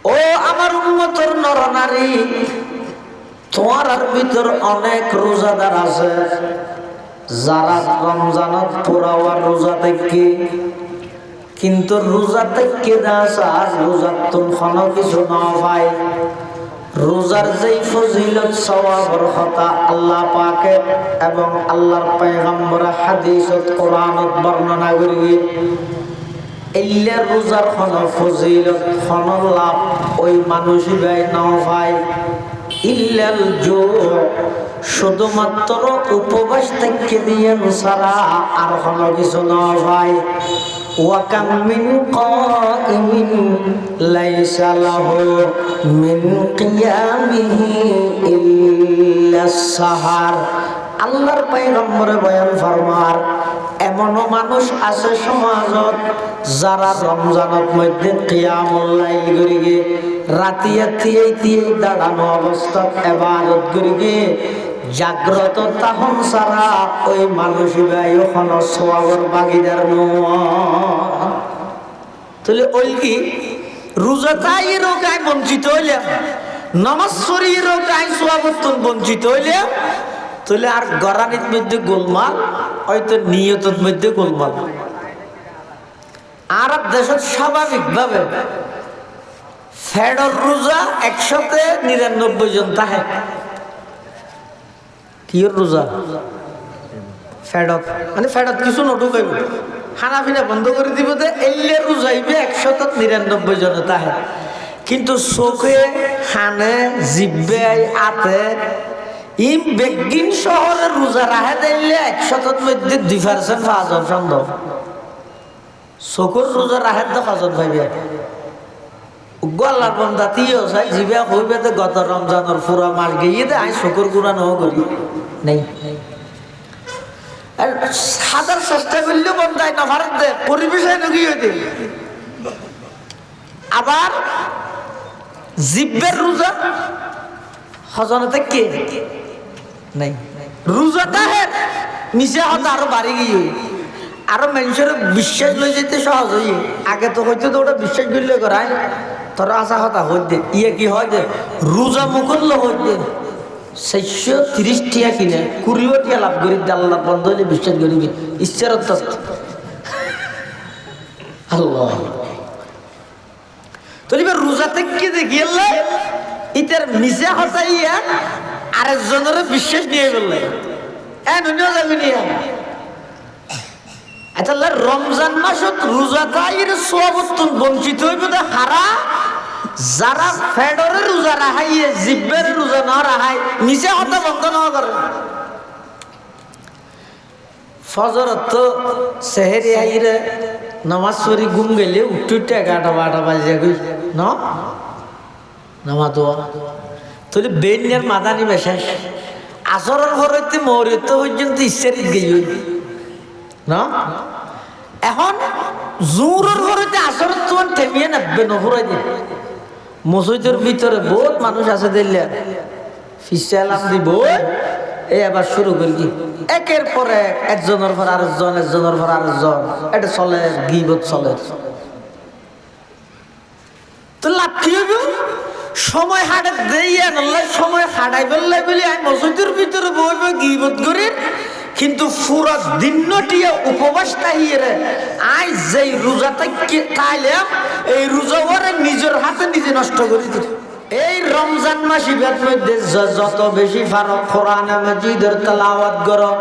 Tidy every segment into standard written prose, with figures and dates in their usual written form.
ও আমার উম্মতের নরনারী, তোমার ভিতর অনেক রোজাদার আছে যারা রমজানত পুরাওয়ার রোজা থেকে, কিন্তু রোজা থেকে রোজার তুলখান কিছু না পায়। রোজার যেই ফজিলত সওয়াবের কথা আল্লাহ পাকে এবং আল্লাহর পয়গম্বর হাদিসত কোরআনত বর্ণনা করি, এল্লা রোজার খন ফজিলত খন লাভ ওই মানুষই গায় না পায়। ইল্লাল জু, শুধুমাত্র উপবাস থেকে দিয়ে সারা আর কোনো কিছু না পায়। ওয়াকাম মিন কাইমিন লাইসা লাহু মিন কিয়ামিহি ইল্লাস সাহার। আল্লাহর পয়গম্বর বয়ান ফরমার, এমনও মানুষ আছে সমাজত যারা রমজানের মধ্যে কিয়ামুল লাইল করি গে, রাতিয়া থিয়ে দাঁড়ানো অবস্থা ইবাদত করি গে, জাগ্রত তাহন সারা ওই মানুষ গায় ওখানে সওয়াবের ভাগীদার নয়। তাহলে ওই কি রোজাদারেরও গায় বঞ্চিত হইলে, নামাজ শরীরেরও গায় সওয়াবতন বঞ্চিত হইলে, তাহলে আর গরানির মধ্যে গোলমাল, হয়তো নিয়তের মধ্যে গোলমাল। আরব দেশের স্বাভাবিকভাবে ফেডর রোজা 199 জন থাকে। কিয়র রোজা ফেডত মানে ফেডত কিছু নঢুকাইব, খানা পিনা বন্ধ করে দিব, এলে রোজাইবে 199 জন তাহে। কিন্তু চোখে খানে জিব্বে আতে ই বেগিন শহরে রোজা রাহে দিলে 100 মধ্যে 2% পাওয়া যাবে সম্ভব। চকুর রোজা রাহে দেখা যাবে ভাইবে গলার বন্ধা তিও চাই জিবে হইবে তো গত রমজানের পুরা মাস গিয়ে দে আই চকুর গুড়া নহ করি নেই। হাজার চেষ্টা করলেও বন্ধায় না ভারত দে পরিবেশে নগিয়ে দে। আবার জিব্বের রোজা হজনতে কে নাই, রোজাটা হে নিচে হতে আরো বাড়ি গিয়ে আরো মানুষের বিশ্বাস লই যেতে সহজ হই। আগে তো হয়তো তো ওটা বিশ্বাস করলে করায় তোর আশা হতা হই দে, ইয়ে কি হয় যে রোজা মুখল্য হই দে 430 টিয়া কিনে 20 টিয়া লাভ করি আল্লাহ বন্ধ হইলে বিশ্বাস করিবি ইচ্ছার আল্লাহ। তো এবার রোজা থেকে দেখি ইতার নিচে হতাইয়া আরেকজনের বিশ্বাস নিয়ে বললে নুনিও যাবি নিয়ে। আচ্ছা রমজান মাসত রোজাদারের সওয়াবতন বঞ্চিত হইব হারা যারা ফেডরে রোজা রাহাইয়ে জিব্বের রোজা না রাহাই নিচে হতা বন্ধ না করে। ফজরত তো সেহেরি আইরে নামাজ পড়ি ঘুম গেলে উঠতে 11-12 বাজে গই ন নামাজ দোয়া তাহলে বেনিয়ার মাদানি বেশাস আসরের ঘরেতে মরিত পর্যন্ত ইচ্ছারিত গেই না। এখন জোরের ঘরেতে আসরের তোমার থেমিয়ে নাববে নহরাই দিয়ে মসজিদের ভিতরে বহুত মানুষ আছে দিল্লি ফিসালাম দিব এই আবার শুরু করি কি একের পরে একজনের পর আরেকজন একজনের পর আরেকজন এটা চলে গিবত চলে। তো লাভ কি হইব সময় হাঁটে দিয়ে নলে সময় হাঁটাই ফেললে বলি আমি মসজিদের ভিতরে বইব গিবত করি, কিন্তু পুরো দিনটিয়া উপবাস তাইয়ে আই যেই রোজাটা খাইলাম এই রোজা ওরে নিজের হাতে নিজে নষ্ট করে দিল। এই রমজান মাসিবের মধ্যে যত বেশি ফারক কোরআনে মাজিদের তেলাওয়াত করো,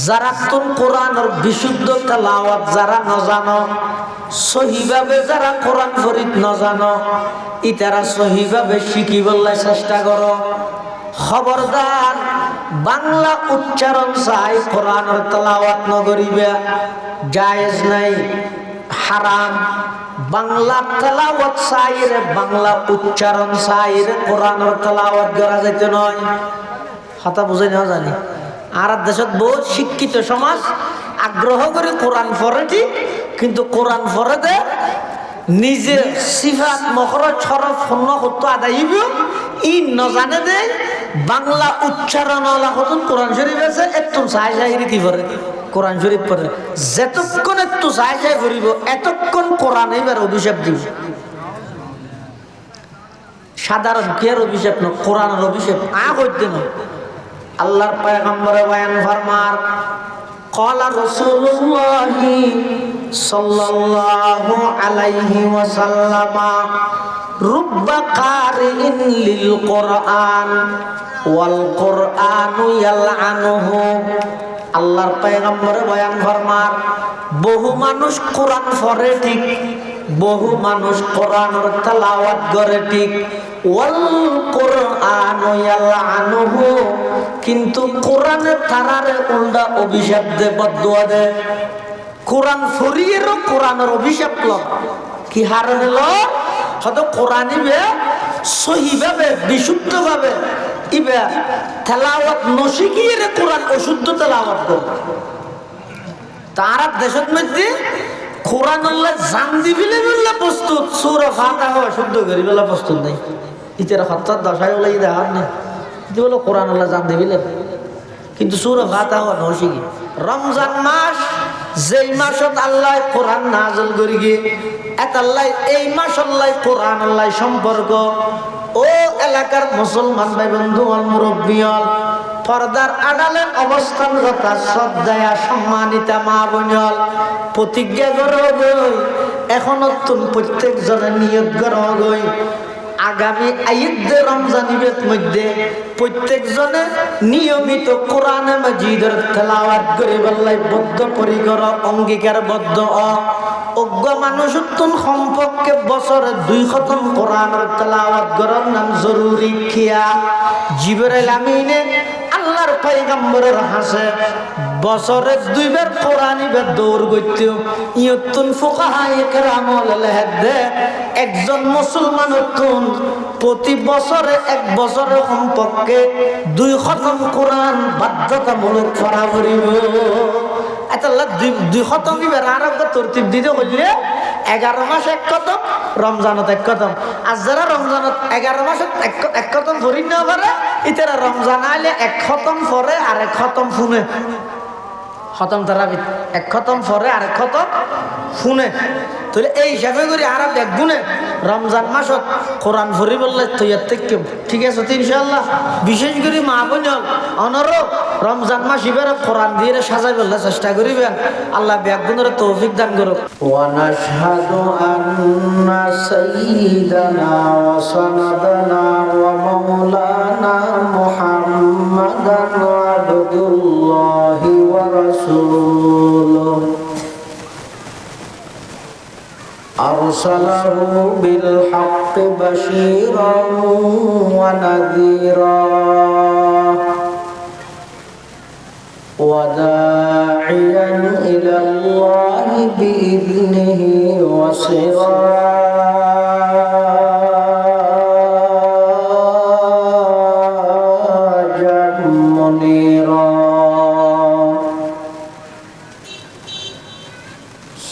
যারা তোর কোরআনের বিশুদ্ধ তেলাওয়াত যারা ন জানো, সহিভাবে যারা কোরআন ফরিদ ন জানো, ইতারা সহিভাবে শিখিবলে চেষ্টা করো। খবরদার বাংলা উচ্চারণ চাই কোরআনের তেলাওয়াত ন করিবে, জায়েজ নাই, হারাম। বাংলা তেলাওয়াত চাই রে, বাংলা উচ্চারণ চাই রে, কোরআনের তেলাওয়াত করা যাইতে নয়। কথা বুঝাই না জানি আর দেশত বহুত শিক্ষিত সমাজ আগ্রহ করে কোরআন পড়ে ঠিক, কিন্তু কোরআন পড়ে দে নিজে সিফাত মখরজ ছরফ ফন্ন করতে আদায় ই নজানে দে বাংলা উচ্চারণ হতন কোরআন শরীফ আছে একটু চাই চাই কি পড়ে কোরআন শরীফ পড়ে, যেতক্ষণ একটু চাই চাই করিব এতক্ষণ কোরআন এবার অভিশাপ দিব। সাধারণ কের অভিষেক না, কোরআনের অভিষেক হইতে না। আল্লাহর পয়গম্বরে বয়ান ফরমার ক্বালা রাসূলুল্লাহ সাল্লাল্লাহু আলাইহি ওয়াসাল্লাম রুব্বা কারিইন লিল কোরআন ওয়াল কোরআনু ইয়ালআনুহু। আল্লাহর পয়গম্বরে বয়ান ফরমার বহু মানুষ কোরআন পড়ে ঠিক, বহু মানুষ কোরআনের তেলাওয়াত করে ঠিক, ওয়াল কোরআনু ইয়ালআনুহু, কিন্তু কোরআনে তারারে উল্টা অভিশাপ দে, বদদুয়া দে। কোরআন ফরিয়েরও কোরআনের অভিশাপ ল কি হারে ল হয়তো কোরআন ইবে সহিভাবে বিশুদ্ধভাবে ইবে তেলাওয়াত নশিকিয়ে কোরআন অশুদ্ধ তেলাওয়াত করে। তারা দেশের মধ্যে কোরআন আল্লাহ জান দিবিলে বললে প্রস্তুত, সূরা ফাতিহা শুদ্ধ করি বলে প্রস্তুত নাই। ইতেরা হত্যার দশায় বলে ঈদ আর নেই, এটা বলো কোরআন আল্লাহ জান দিবিলে, কিন্তু সূরা ফাতিহা নশিকি। রমজান মাস যেই মাসত আল্লাহ কোরআন নাযিল করি গিয়ে এত আল্লাহ এই মাস আল্লাহ কোরআন আল্লাহ সম্পর্ক। ও এলাকার মুসলমান ভাই বন্ধু অল মুরব্বী অল পর্দার আড়ালে অবস্থানরত শ্রদ্ধায়া সম্মানিতা মা বোনল প্রতিজ্ঞা করো গই, এখনো তুমি প্রত্যেক জনের নিয়ত করো গই আগামী ঈদে রমজান ঈদের মধ্যে প্রত্যেক জনে নিয়মিত কোরআনে মাজিদের তেলাওয়াত করে বললাই বদ্ধ পরিকর অঙ্গীকারবদ্ধ অজ্ঞ মানুষ সম্পর্কে বছরে 2 খতম কোরআনের তেলাওয়াত করার নাম জরুরি খিয়া। জিবরাইল আমিনে আল্লাহর পয়গম্বরের হাসে বছরে 2 বার কোরআন ইবে দৌড় গইতেও ইয়তুন ফুকাহায়ে কেরামল লেহদে একজন মুসলমান তুন প্রতি বছরে 1 বছরের সম্পর্কে 2 খতম কোরআন বাধ্যতামূলক পড়া করিব। এতলা 2 খতম ইবার আরব তরতিব দিতে হইলে 11 মাস 1 খতম, রমজানত 1 খতম। আর যারা রমজানত 11 মাসে 1 খতম পড়ি না পারে ইতারা রমজান আইলে 1 খতম পরে আর 1 খতম শুনে খতম তারাবি 1 খতম পরে আর 1 খতম শুনে। তাহলে এই হিসাবে করি আর দেখগুনে রমজান মাসত কোরআন পড়ি বললে তৈয়ার থেকে ঠিক আছে তো ইনশাআল্লাহ। বিশেষ করে মা বোন অনরও রমজান মাস এবার কোরআন দিয়ে সাজাই বললে চেষ্টা করিবেন। আল্লাহ ব্যাগুনের তৌফিক দান করুক। ওয়া নাশহাদু আন্না সাইয়্যিদানা ওয়া সানাদানা ওয়া মাওলানা মুহাম্মাদান আবদুল্লাহি ওয়া রাসূলুহু أرسله بالحق بشيرا ونذيرا وداعيا إلى الله بإذنه وسراجا منيرا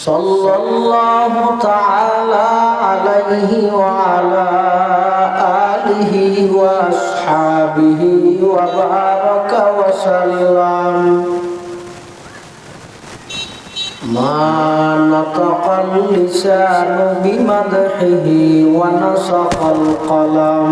صلى الله تعالى عليه وعلى آله وأصحابه وبارك وسلم ما نطق اللسان بمدحه ونسق القلم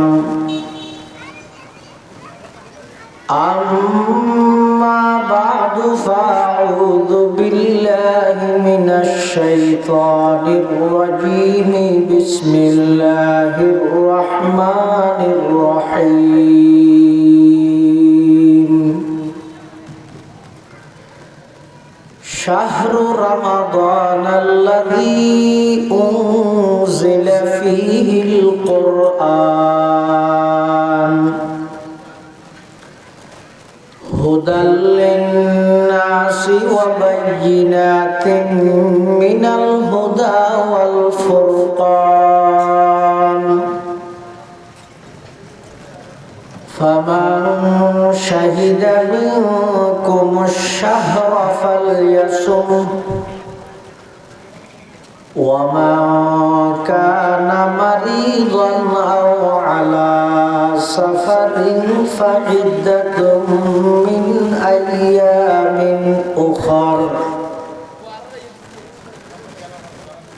أما بعد فأعوذ بالله من الشيطان الرجيم بسم الله الرحمن الرحيم شهر رمضان الذي أنزل فيه القرآن هدى للناس وبينات من الهدى والفرقان فمن شهد منكم الشهر فليصمه ومن كان مريضا أو على سفر فعدة من أيام أخر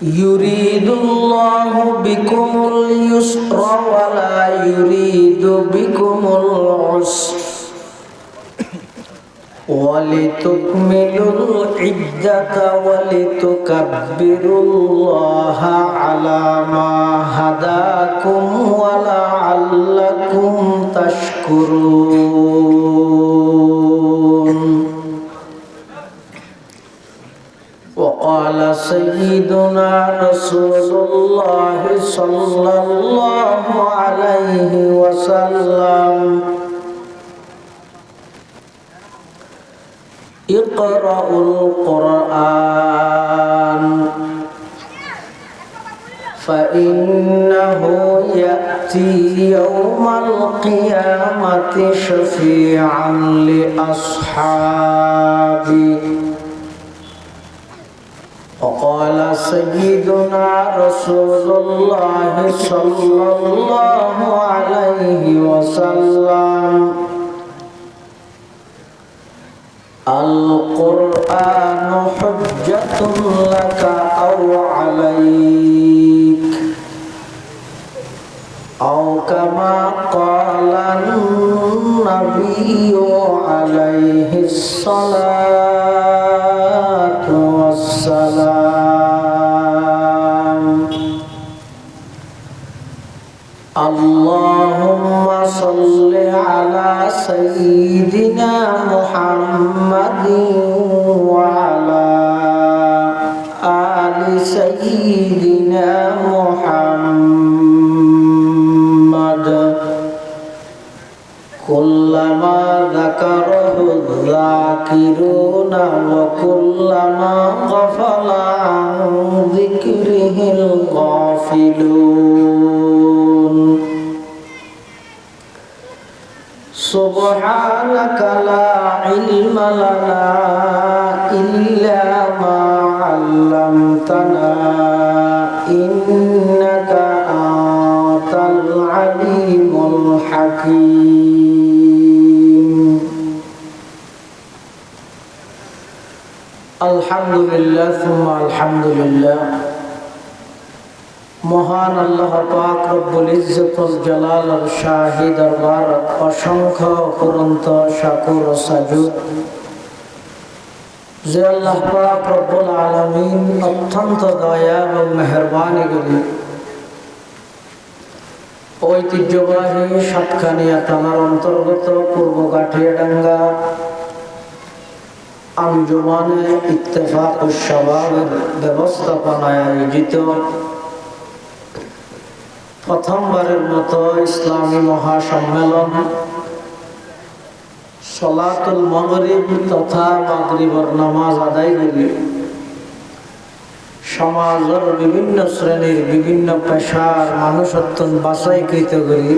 يريد الله بكم اليسر ولا يريد بكم العسر ولتكملوا العدة ولتكبروا الله على ما هداكم ولعلكم تشكرون. وقال سيدنا رسول الله صلى الله عليه وسلم: اقرأوا القرآن فإنه يأتي يوم القيامة شفيعا لأصحابه. وقال سيدنا رسول الله صلى الله عليه وسلم: القرآن حجة لك أو عليك، أو كما قال النبي عليه الصلاة والسلام. اللهم صل على سيدنا محمد وعلى آل سيدنا محمد كلما ذكره الذاكرون وكلما غفل عن ذكره الغافلون. سبحانك لا علم لنا إلا ما علمتنا إنك أنت العليم الحكيم. الحمد لله ثم الحمد لله. মহান আল্লাহ পাক রব্বুল ইজ্জতুল জালালের শাহী দরবার অসংখ্য অফুরন্ত শাকুর ও সাজুদ যে আল্লাহ পাক রব্বুল আলামিন অত্যন্ত দয়া এবং মেহেরবানি করে ঐতিহ্যবাহী সাতখানিয়া থানার অন্তর্গত পূর্ব গাঠিয়াডাঙ্গা আঞ্জুমানে ইত্তেফাকুস শাবাবের ব্যবস্থাপনায় আয়োজিত প্রথমবারের মতো ইসলামী মহাসম্মেলন সলাতুল মাগরিব তথা মাগরিবের নামাজ আদায় করে সমাজের বিভিন্ন শ্রেণীর বিভিন্ন পেশার মানুষত্বন বাছাইকৃত করে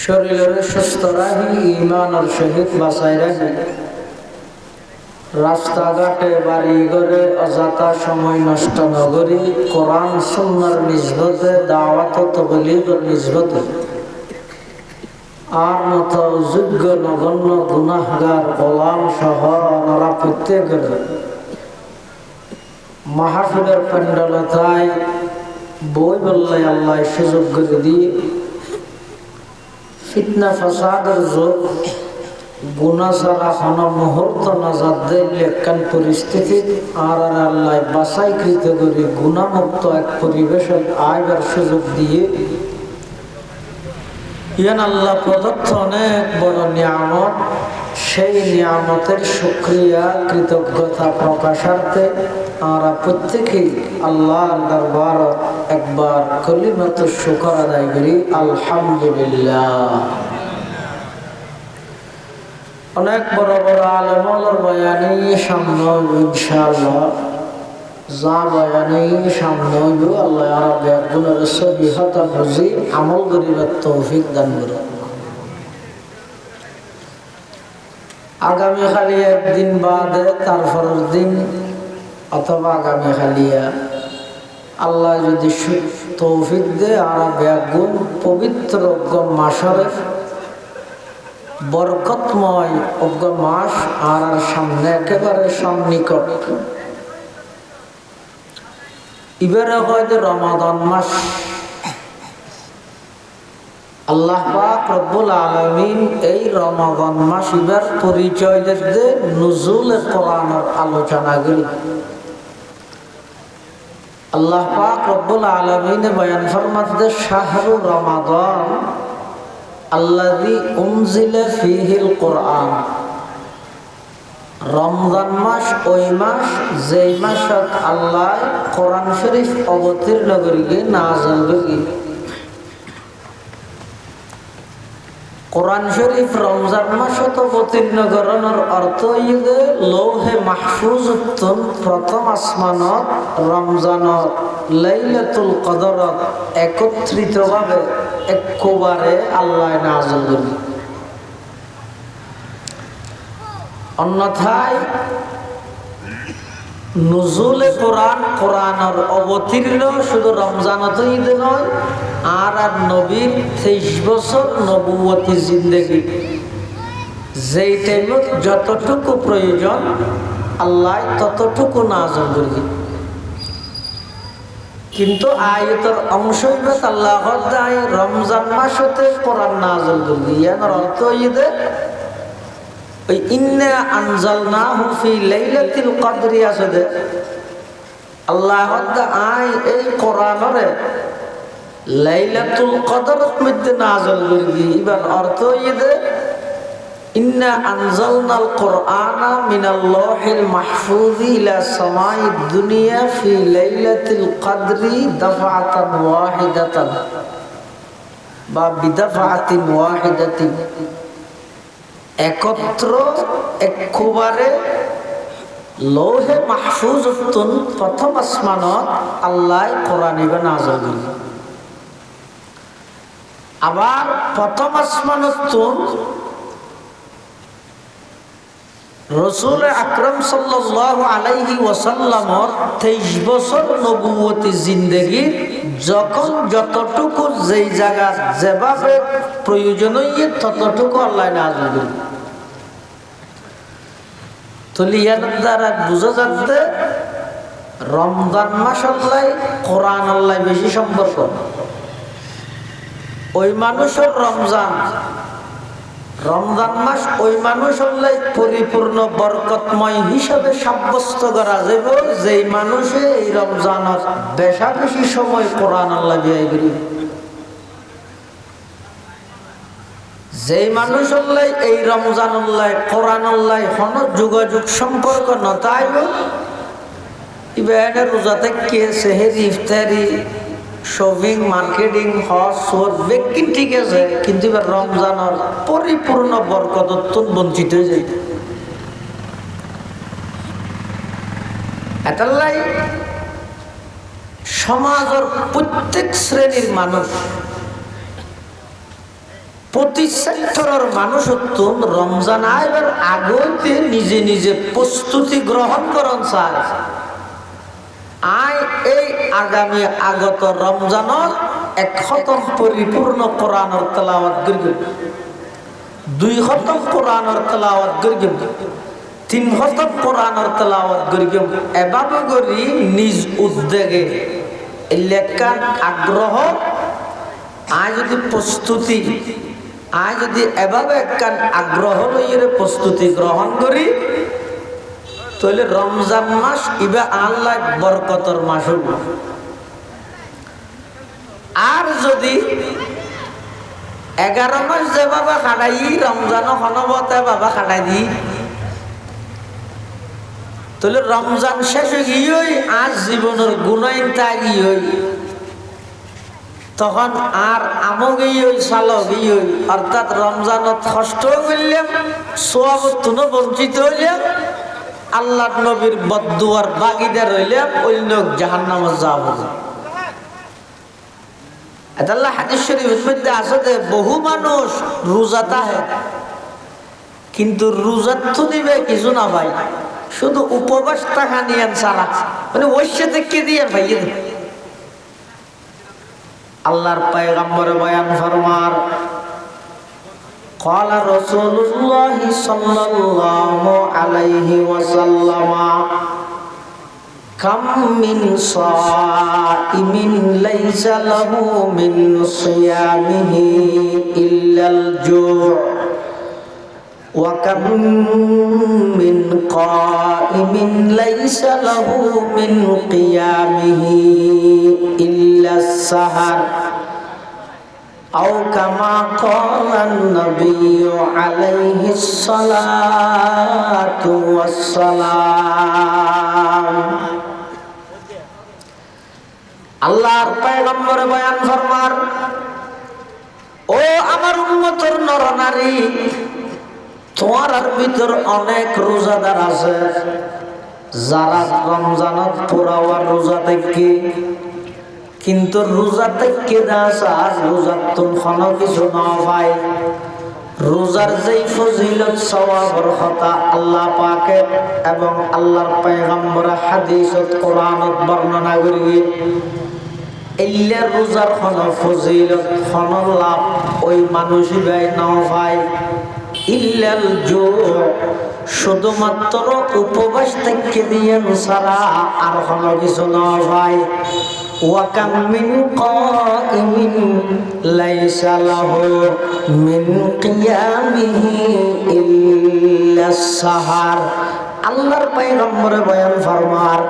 শরীরের সুস্থ রাখি ইমানের সহিত বাছাই রাখি রাস্তাঘাটে বাড়ি ঘরে অযথা সময় নষ্ট নগরী কোরআন সুন্নাহর নিসবতে দাওয়াত তাবলীগের নিসবতে আর মতো যোগ্য নগণ্য গুনাহগার গোলাম সহ ওনারা প্রত্যেকের মাহফিলের প্যান্ডালতায় বই বললে আল্লাহ সুযোগ করে দিয়ে ফিতনা ফাসাদের যোগ গুনাহ ছাড়া কোনো মুহূর্ত নাজাত দিলে একখান পরিস্থিতি আর আল্লাহ বাছাইকৃত করে গুনাহমুক্ত এক পরিবেশে আইবার সুযোগ দিয়ে ইয়ান আল্লাহ প্রদত্ত অনেক বড় নিয়ামত, সেই নিয়ামতের শুকরিয়া কৃতজ্ঞতা প্রকাশার্থে আমরা প্রত্যেকেই আল্লাহর দরবার একবার কলিমাত শুকর আদায় করি আলহামদুলিল্লাহ। অনেক বড় বড় আলেমুলের বয়ানে সামনে ইনশাআল্লাহ যা বয়ানে সামনে আল্লাহ রাব্বুল আলামিনের সহিহতা বুঝি আমল করিবার তৌফিক দান করুন। আগামী খালি একদিন বাদে তারপরের দিন অথবা আগামী খালিয়া আল্লাহ যদি তৌফিক দেয় আর বেগুন পবিত্র মাসের বরকতময় অজ্ঞ মাস আর সামনে একেবারে সন্নিকট এবারে হয়তো রমাদান মাস আল্লাহ পাক রব্বুল আলামিন এই রমাদান মাস ইবার পরিচয় দিতে নুজুলে কোরআনের আলোচনা করি। আল্লাহ পাক রব্বুল আলামিন বয়ান ফরমাতে শাহরু রমাদান আল্লাযী উনজিলা ফীহিল কোরআন। রমজান মাস ওই মাস যেই মাসত আল্লাহ কোরআন শরীফ অবতীর্ণ করিগে নাযিল করিগে। কোরআন শরীফ রমজান মাসত অবতীর্ণ করানোর অর্থ হইলে লৌহে মাহফুজত প্রথম আসমানত রমজানত লাইলাতুল কদরত একত্রিতভাবে একবারে আল্লাহ নাযিল করি। অন্যথায় নুজুলে কোরআন কোরআনের অবতীর্ণ শুধু রমজানতই নয়, আর নবীর 23 বছর নবুয়তি জিন্দেগি যেই টাইমত যতটুকু প্রয়োজন আল্লাহ ততটুকু নাযিল করি। কিন্তু আয়াতের অংশ হইবে আল্লাহ দায় রমজান মাসতে কোরআন নাযিল করি। এর অর্থ হইবে ওই ইন্না আনজালনাহু ফি লাইলাতিল কদরি আছে দে আল্লাহ আই এই কোরআনরে লাইলাতুল কদরত মধ্যে নাযিল করি। এবার অর্থ হইবে ইন্না আনজালনাল কোরআনা মিনাল লাউহিল মাহফুজি ইলা সামাইদ দুনিয়া ফি লাইলাতিল কদরি দাফআতান ওয়াহিদাতান বা বিদাফআতিন ওয়াহিদাতিন একত্র একবারে লৌহে মাহফুজতুন প্রথম আসমানত আল্লাহ কোরআন নাযিল করি। আবার প্রথম আসমানতুন রাসূল আকরাম সাল্লাল্লাহু আলাইহি ওয়াসাল্লামর 23 বছর নবুয়তি জিন্দেগি যখন যতটুকু যেই জায়গা যেভাবে প্রয়োজন হইয়ে ততটুকু আল্লাহ নাযিল করি। তলিয়ার দ্বারা বুঝা যাচ্ছে রমজান মাস আল্লাহ কোরআন আল্লাহ বেশি সম্পর্ক। ওই মানুষের রমজান মাস ওই মানুষ আল্লাহ পরিপূর্ণ বরকতময় হিসাবে সাব্যস্ত করা যাবে যেই মানুষে এই রমজানের বেশা বেশি সময় কোরআন আল্লাহ ব্যয় করি। যেই মানুষ আল্লাহ এই রমজান আল্লাহ কোরআন আল্লাহ হন যোগাযোগ সম্পর্ক নতাইব ইবেনে রোজাতে কে সেহেরি ইফতারি শপিং মার্কেটিং হজ সোর বেকিন ঠিক আছে, কিন্তু এবার রমজানের পরিপূর্ণ বরকত বঞ্চিত হয়ে যায়। এটাই সমাজের প্রত্যেক শ্রেণীর মানুষ প্রতি সেক্টরের মানুষ রমজান আইবার আগতে নিজে নিজে প্রস্তুতি গ্রহণ করন চায়। আয় এই আগামী আগত রমজানের 1 খতম পরিপূর্ণ কোরআনের তেলাওয়াত করিব, 2 খতম কোরআনের তেলাওয়াত করিব, 3 খতম কোরআনের তেলাওয়াত করিব। এভাবে করি নিজ উদ্যোগে লেখার আগ্রহ আয় যদি প্রস্তুতি আয় যদি এভাবে একখান আগ্রহ লইয়ে প্রস্তুতি গ্রহণ করি তাহলে রমজান মাস ইবা আল্লাহ বরকতর মাস হইব। আর যদি 11 মাস যেভাবে খাটাই রমজানও হনবতে বাবা খাটাই দি তাহলে রমজান শেষ হয়ে গিয়ে আজ জীবনের গুণাইন তাই তখন আর আমগেই ওই সালগেই ওই অর্থাৎ রমজানত কষ্ট করলাম সোয়াবতুন বঞ্চিত হইলাম আল্লাহ নবীর বদদুয়ার বাগিদার হইলাম অন্য জাহান্নামে যাব। আল্লাহ হাদিস শরীফের মধ্যে আছে যে বহু মানুষ রোজা থাকে কিন্তু রোজার তো দিবে কিছু না ভাই, শুধু উপবাস টাকা নিয়ে সারা মানে ওই সাথে কে দিয়ে ভাইয়ে দেবে। আল্লাহর পয়গম্বর বয়ান ফরমার قال رسول الله صلى الله عليه وسلم কাম মিন সাইমিন লাইসা লাহু মিন সিয়ামিহি ইল্লাল জু' ওয়া কাম মিন কাইমিন লাইসা লাহু মিন কিয়ামিহি ইল্লাস সাহার আও কামা ক্বালান নবিয়্যু আলাইহিস সালাতু ওয়াস সালাম। আল্লাহর পয়গম্বর বয়ান ফরমান, ও আমার উম্মতের নরনারী, তোমার ভিতর অনেক রোজাদার আছে যারা রমজানত পুরা রোজা থেকে, কিন্তু রোজা থেকে রোজার তুলখান কিছু না পায়। রোজার যেই ফজিলত সওয়াবের কথা আল্লাহ পাকে এবং আল্লাহর পয়গম্বর হাদিসত কোরআনত বর্ণনা করিয়ে, এল্লা রোজার খন ফজিলত খন লাভ ওই মানুষই ব্যয় না পায় ইল্লাল জু', শুধুমাত্র উপবাস থেকে দিয়ে সারা আর কোনো কিছু না পায়। ওয়া কাম মিন কাইমিন লাইসা লাহু মিন কিয়ামিহি ইল্লাস সাহার। আল্লাহর পয়গম্বরে বয়ান ফরমার,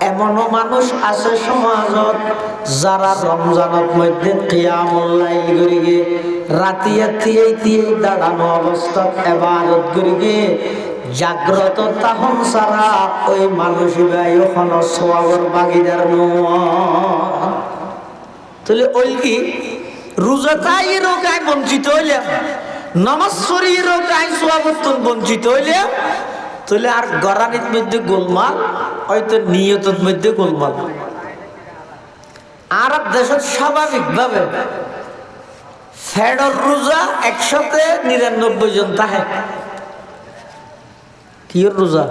এমনও মানুষ আছে সমাজত যারা রমজানের মধ্যে কিয়ামুল লাইল করে গিয়ে রাতিয়া দিয়ে দাঁড়ানো অবস্থা ইবাদত করে গিয়ে জাগ্রত তাহন সারা ওই মানুষ ভাই ওখানে সওয়াবের ভাগীদার নয়। তাহলে ওই কি রোজাটাই রোগায় বঞ্চিত হইলে, নামাজ পড়ি রোগায় সওয়াবতন বঞ্চিত হইলে, তাহলে আর গরানির মধ্যে গোলমাল, হয়তো নিয়তের মধ্যে গোলমাল। আরব দেশত স্বাভাবিকভাবে ফেডর রোজা 199 জন থাকে। কিয়র রোজা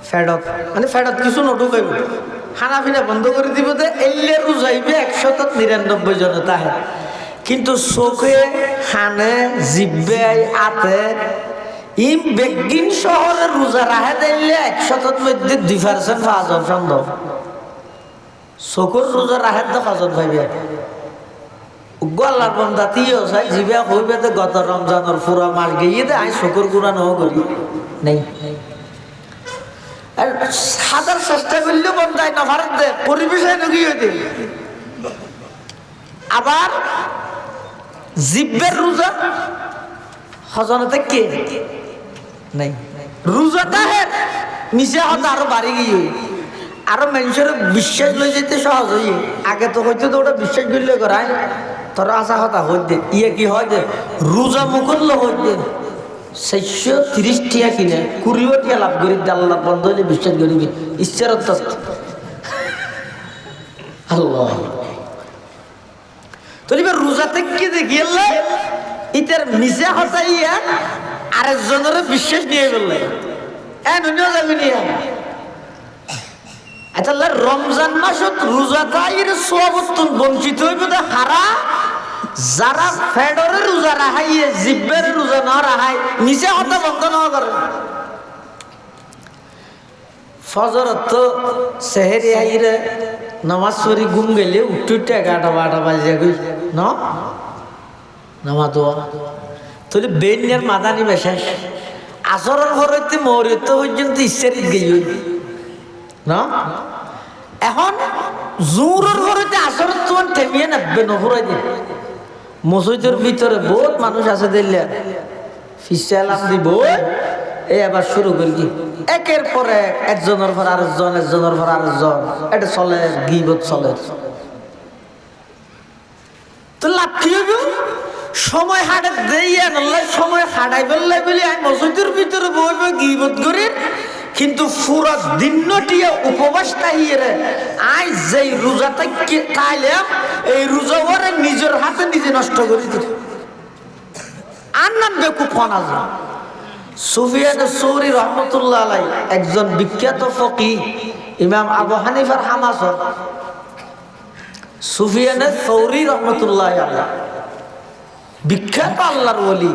ফেডত মানে ফেডত কিছু নঢুকাইব, খানা পিনা বন্ধ করে দিব, এলে রোজাইবে 199 জন তাহে। কিন্তু চোখে খানে জিব্বে আতে ইম বেগিন শহরে রোজা রাহে দিলে 100 মধ্যে 2% পাওয়া যাবে সম্ভব। চকুর রোজা রাহে তো হজত ভাইবে গলার বন্ধা তিও চাই জিবে হইবে তো গত রমজানের পুরা মাস গিয়ে দে আই চকুর গুড়া নহ করি নেই। সাদার চেষ্টা করলেও বন্ধায় না ভারত দে পরিবেশে নগিয়ে দে। আবার জিব্বের রোজা হজনতে কে নাই, রোজাটা হে মিশে হতো আরো বাড়ি গিয়ে, আরো মানুষের বিশ্বাস লই যেতে সহজ হই। আগে তো হয়তো তো ওটা বিশ্বাস করলে করায় তোরা আশা হতা হইতে ইয়ে কি হয় যে রোজা মুকুল্ল হইতে 630 টিয়া কিনে 20 টিয়া লাভ করি আল্লাহ বন্ধ হইলে বিশ্বাস করিবি ইচ্ছার আল্লাহ। তো রোজা থেকে দেখিয়ে ইতার মিশে হতাইয়া আরেকজনের বিশ্বাস নিয়ে বললে যাবি নিয়ে। আচ্ছা রমজান মাসত রোজা তাইর সওয়াবতন বঞ্চিত হইব হারা যারা ফেডরে রোজা রাহাইয়ে জিব্বের রোজা না রাহাই নিচে হতা বন্ধ না করে। ফজরত তো সেহেরি আইরে নামাজ পড়ি ঘুম গেলে উঠতে 11-12 বাজে গই না নামাজ দোয়া তাহলে বেনিয়ার মাদানি বেশেষ আসরের ঘরেতে মরিত পর্যন্ত ইচ্ছারিত গেই না। এখন জোরের ঘরেতে আসরের তোমার থেমিয়ে নাববে নফরাই দিন। মসজিদের ভিতরে বহুত মানুষ আছে দিলে ফিসালাম দিব এই আবার শুরু করি কি একের পরে একজনের পর আরেকজন একজনের পর আরেকজন এটা চলে গিবত চলে। তো লাভ কি হবে সময় হাটে দেই আনলাই সময় হাঁটাই ফেললাই বলে আমি মসজিদের ভিতরে বইব গিবত করি, কিন্তু পুরা দিনটিয়া উপবাস তাইয়ে আই যেই রোজাটা খাইলাম এই রোজা ওরে নিজের হাতে নিজে নষ্ট করে দিল। আর নাম বেকুব ফনা যায়। সুফিয়ান সৌরি রহমতুল্লাহ আলাই একজন বিখ্যাত ফকিহ, ইমাম আবু হানিফার হামাসত সুফিয়ান সৌরি রহমতুল্লাহ আলাই বিখ্যাত আল্লাহর ওলি।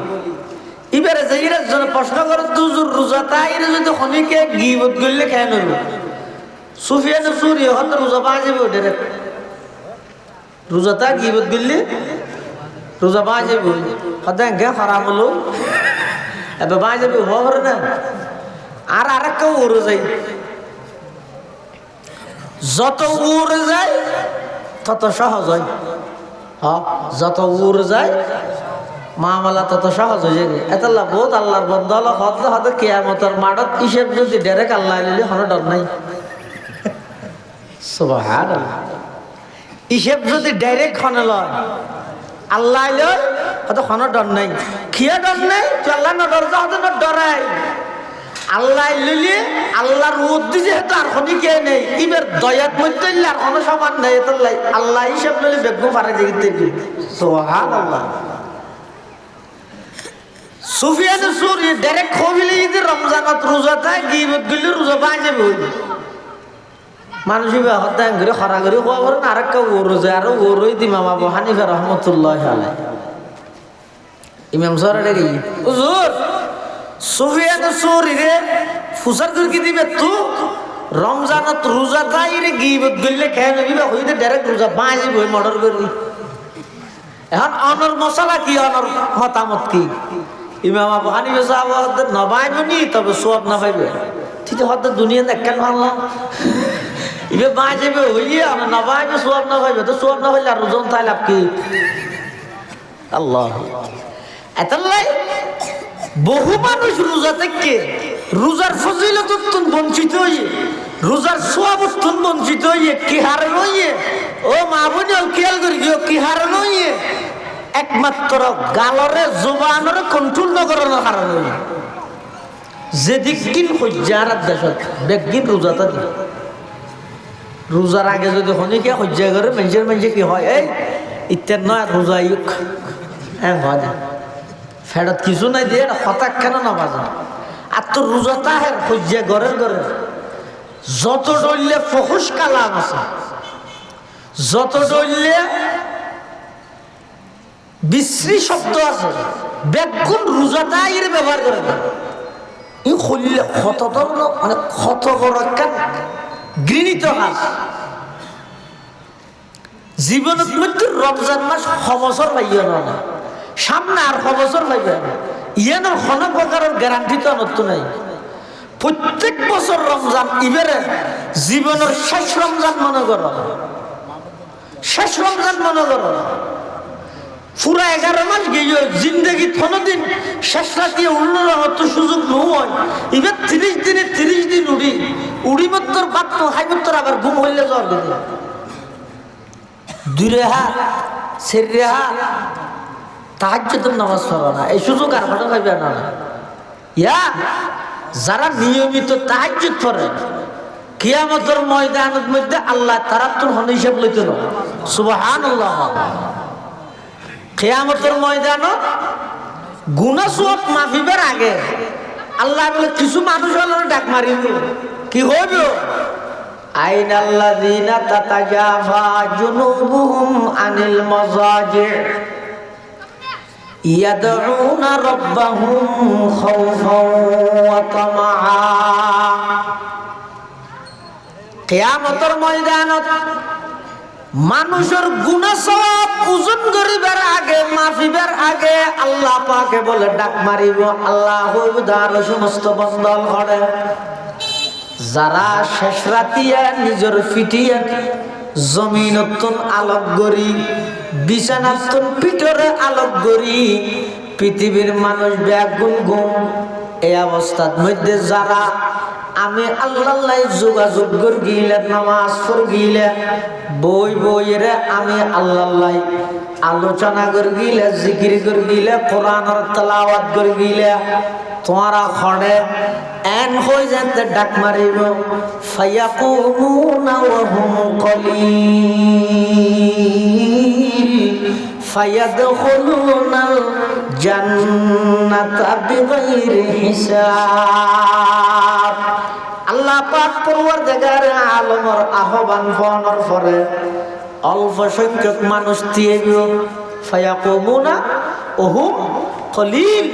এবারে যে একজন প্রশ্ন করে তুজুর রোজা তাই যদি খনিকে গিবত করলে কেন হইব সুফিয়ান সুরি হত রোজা বাজেব ডাইরেক্ট রোজাটা গিবত গিললে রোজা বাজেব হত গে হারাম হলো এবে বাজেব হর না আর আরেকটা উড়ে যায় যত উড়ে যায় তত সহজ হয় যত উড়ে যায় মামলা তত সহজ হয়ে যাবে এতলা বহুত আল্লাহর বন্ধ হলো হদ হদ কিয়ামতের মাঠত হিসেব যদি ডাইরেক্ট আল্লাহ নিলে কোনো ডর নাই সুবহানাল্লাহ হিসেব যদি ডাইরেক্ট খনে লয় আল্লাহ লয় হয়তো কোনো ডর নাই কিয়া ডর নাই তুই আল্লাহ না ডর যা হতো না ডরাই আল্লাহ লইলে আল্লাহর উদ্দি যেহেতু আর কোনো কে নেই এবার দয়াত মধ্যে আর কোনো সমান নেই এতলাই আল্লাহ হিসেব লইলে বেগম পারে দেখতে সুবহানাল্লাহ সুফিয়ান সুরি ডাইরেক্ট খবিলে ঈদের রমজানত রোজা তাই গিবত গিলে রোজা বাজে বই মানুষ হত্যা করে খরা করে খোয়া করেন আর একটা রোজা আর ওরই ইমাম আবু হানিফা রহমতুল্লাহ আলাইহি ইমাম সরে গেই হুজুর সুফিয়ান সুরি রে ফুসার করে কি দিবে তো রমজানত রোজা তাই রে গিবত গিলে খেয়ে নবিবা হইতে ডাইরেক্ট রোজা বাজে বই মর্ডার করে এখন অনর মশলা কি অনর মতামত কি ইমাম আবু হানিফা সাহাব নবাইবনি তবে সওয়াব না পাইবে ঠিক হতে দুনিয়া দেখেন ভালো ইবে বাজেবে হইয়ে আমরা নবাইবে সওয়াব না পাইবে তো সওয়াব না হইলে আর রোজন তাই লাভ কি আল্লাহ এতলাই বহু মানুষ রোজা থেকে রোজার ফজিলত বঞ্চিত হইয়ে রোজার সওয়াব বঞ্চিত হইয়ে কি হারে হইয়ে ও মা বোন খেয়াল করি কি হারে হইয়ে একমাত্র গালরে জুবানরে কন্ট্রোল নকরানোর কারণে যেদিকিন হজ্জার দেশত বেগিন রোজাটা দি রোজার আগে যদি শনিকে হজ্জা করে মানুষের কি হয় এই ইত্যাদ নয় রোজা ইউক হ্যাঁ হয় না ফেরত কিছু নাই দিয়ে হতাক কেন না বাজা আর তো রোজাটা হ্যাঁ হজ্জা ঘরের ঘরে যত ডললে ফহুস কালাম আছে যত ডললে বিশ্রী শব্দ আছে বেগুন রোজাটা এর ব্যবহার করে না ই খুললে ক্ষত মানে ক্ষত বড় একটা ঘৃণিত হাস জীবনের মধ্যে রমজান মাস খবসর পাইয়া না সামনে আর খবসর পাইবে না ইয়ানোর কোনো প্রকারের গ্যারান্টি তো নতুন নাই প্রত্যেক বছর রমজান ইবেরে জীবনের শেষ রমজান মনে করো শেষ রমজান মনে করো পুরা 11 মাস গিয়ে জিন্দগি কোনদিন শেষ রাতে উড়ার মতো সুযোগ নয় এবার 30 দিন উড়ি মত্তর বাত্ত হাইমত্তর আবার ঘুম হইলে জ্বর দিতে দুই হাত সেরে হাত তাহাজ্জুদের নামাজ পড়ো না এই সুযোগ আর কত পাইবে না ইয়া যারা নিয়মিত তাহাজ্জুদ পড়ে কিয়ামতের ময়দানের মধ্যে আল্লাহ তারা তোর হন হিসাব লইতে না সুবহানাল্লাহ কিয়ামতের ময়দানত গুনাহ সওয়াব মাফিবের আগে আল্লাহ বলে কিছু মানুষ হলো ডাক মারিব কি হইব আইনাল্লাযিনা তাতাজাফা জুনুবুহুম আনিল মাযাজি ইয়াদউনা রাব্বাহুম খাওফান ওয়া তামাআ কিয়ামতের ময়দানত মানুষের গুনাহ সওয়াব ওজন করিবার আগে মাফিবার আগে আল্লাহ পাকে বলে ডাক মারিব আল্লাহ হুদার সমস্ত বন্দল করে যারা শেষ রাতিয়া নিজের ফিটিয়া জমিনতন আলোক গরি বিছানাতন পিঠরে আলোক গরি পৃথিবীর মানুষ ব্যাগুন গুম এই অবস্থার মধ্যে যারা আমি আল্লাহ যোগাযোগ করে গিলে নামাজ পড় গিলে বইরে আমি আল্লাহ আলোচনা করে গিলে জিকির করে গিলে কোরআনের তেলাওয়াত করে গিলে তোমারা খড়ে এন হয়ে যেতে ডাক মারিব ফায়াকুমুনা ওয়া হুম কলিল ফায়াদখুলুনাল জান্নাতা বিগাইরি হিসাব আল্লাহ পাক পরওয়ারদিগার আলমের আহ্বান ফোনের পরে অল্প সংখ্যক মানুষ দিয়ে ফায়াকুমুনা ওয়া হুম কলিল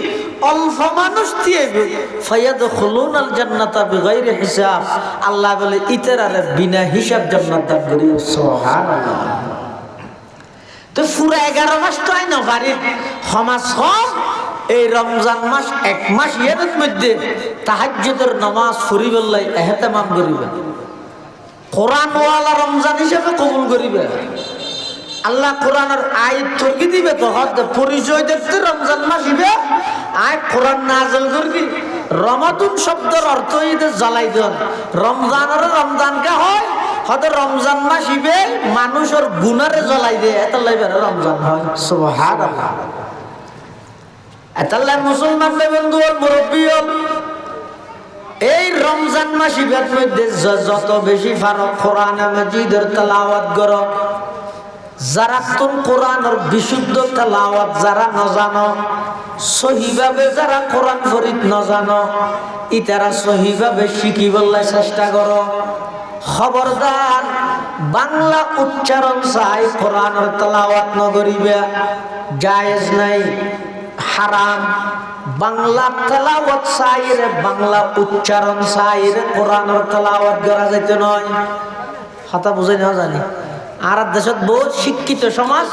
অল্প মানুষ দিয়ে ফায়াদখুলুনাল জান্নাতা বিগাইরি হিসাব। আল্লাহ বলে ইতরারে বিনা হিসাব জান্নাত দান করি। সুবহানাল্লাহ। তো পুরো 11 মাস তো আইন বাড়ির সমাজ সব এই রমজান মাস 1 মাস এর মধ্যে তাহাজ্জুদের নামাজ পড়িবেলাই ইহতিমাম করিবে, কোরআন ওয়ালা রমজান হিসেবে কবুল করিবে। আল্লাহ কোরআনের আয়াত তর্কি দিবে তো পরিচয় দেখতে রমজান মাস হিবে আয় কোরআন নাযিল করবি। রমাতুন শব্দের অর্থ হইতে জ্বালাই দেন। রমজানের রমজানকে হয় হয়তো রমজান মাস হিবে মানুষের গুনারে জ্বালাই দেয়, এত লাইবার রমজান হয়। সুবহানাল্লাহ। এত লাই মুসলমান বন্ধু মুরব্বী এই রমজান মাস হিবের মধ্যে যত বেশি পারো কোরআনে মাজিদের তেলাওয়াত করো। যারা তুম কোরআনের বিশুদ্ধ তেলাওয়াত যারা ন জানো, সহিভাবে যারা কোরআন শরীফ ন জানো, ইতারা সহিভাবে শিখিবলাই চেষ্টা করো। খবরদার বাংলা উচ্চারণ চাই কোরআনের তেলাওয়াত ন করিবে, জায়েজ নাই, হারাম। বাংলা তেলাওয়াত চাই রে, বাংলা উচ্চারণ চাই রে, কোরআনের তেলাওয়াত করা যাইতে নয়। কথা বুঝে না জানি। আর দেশত বহুত শিক্ষিত সমাজ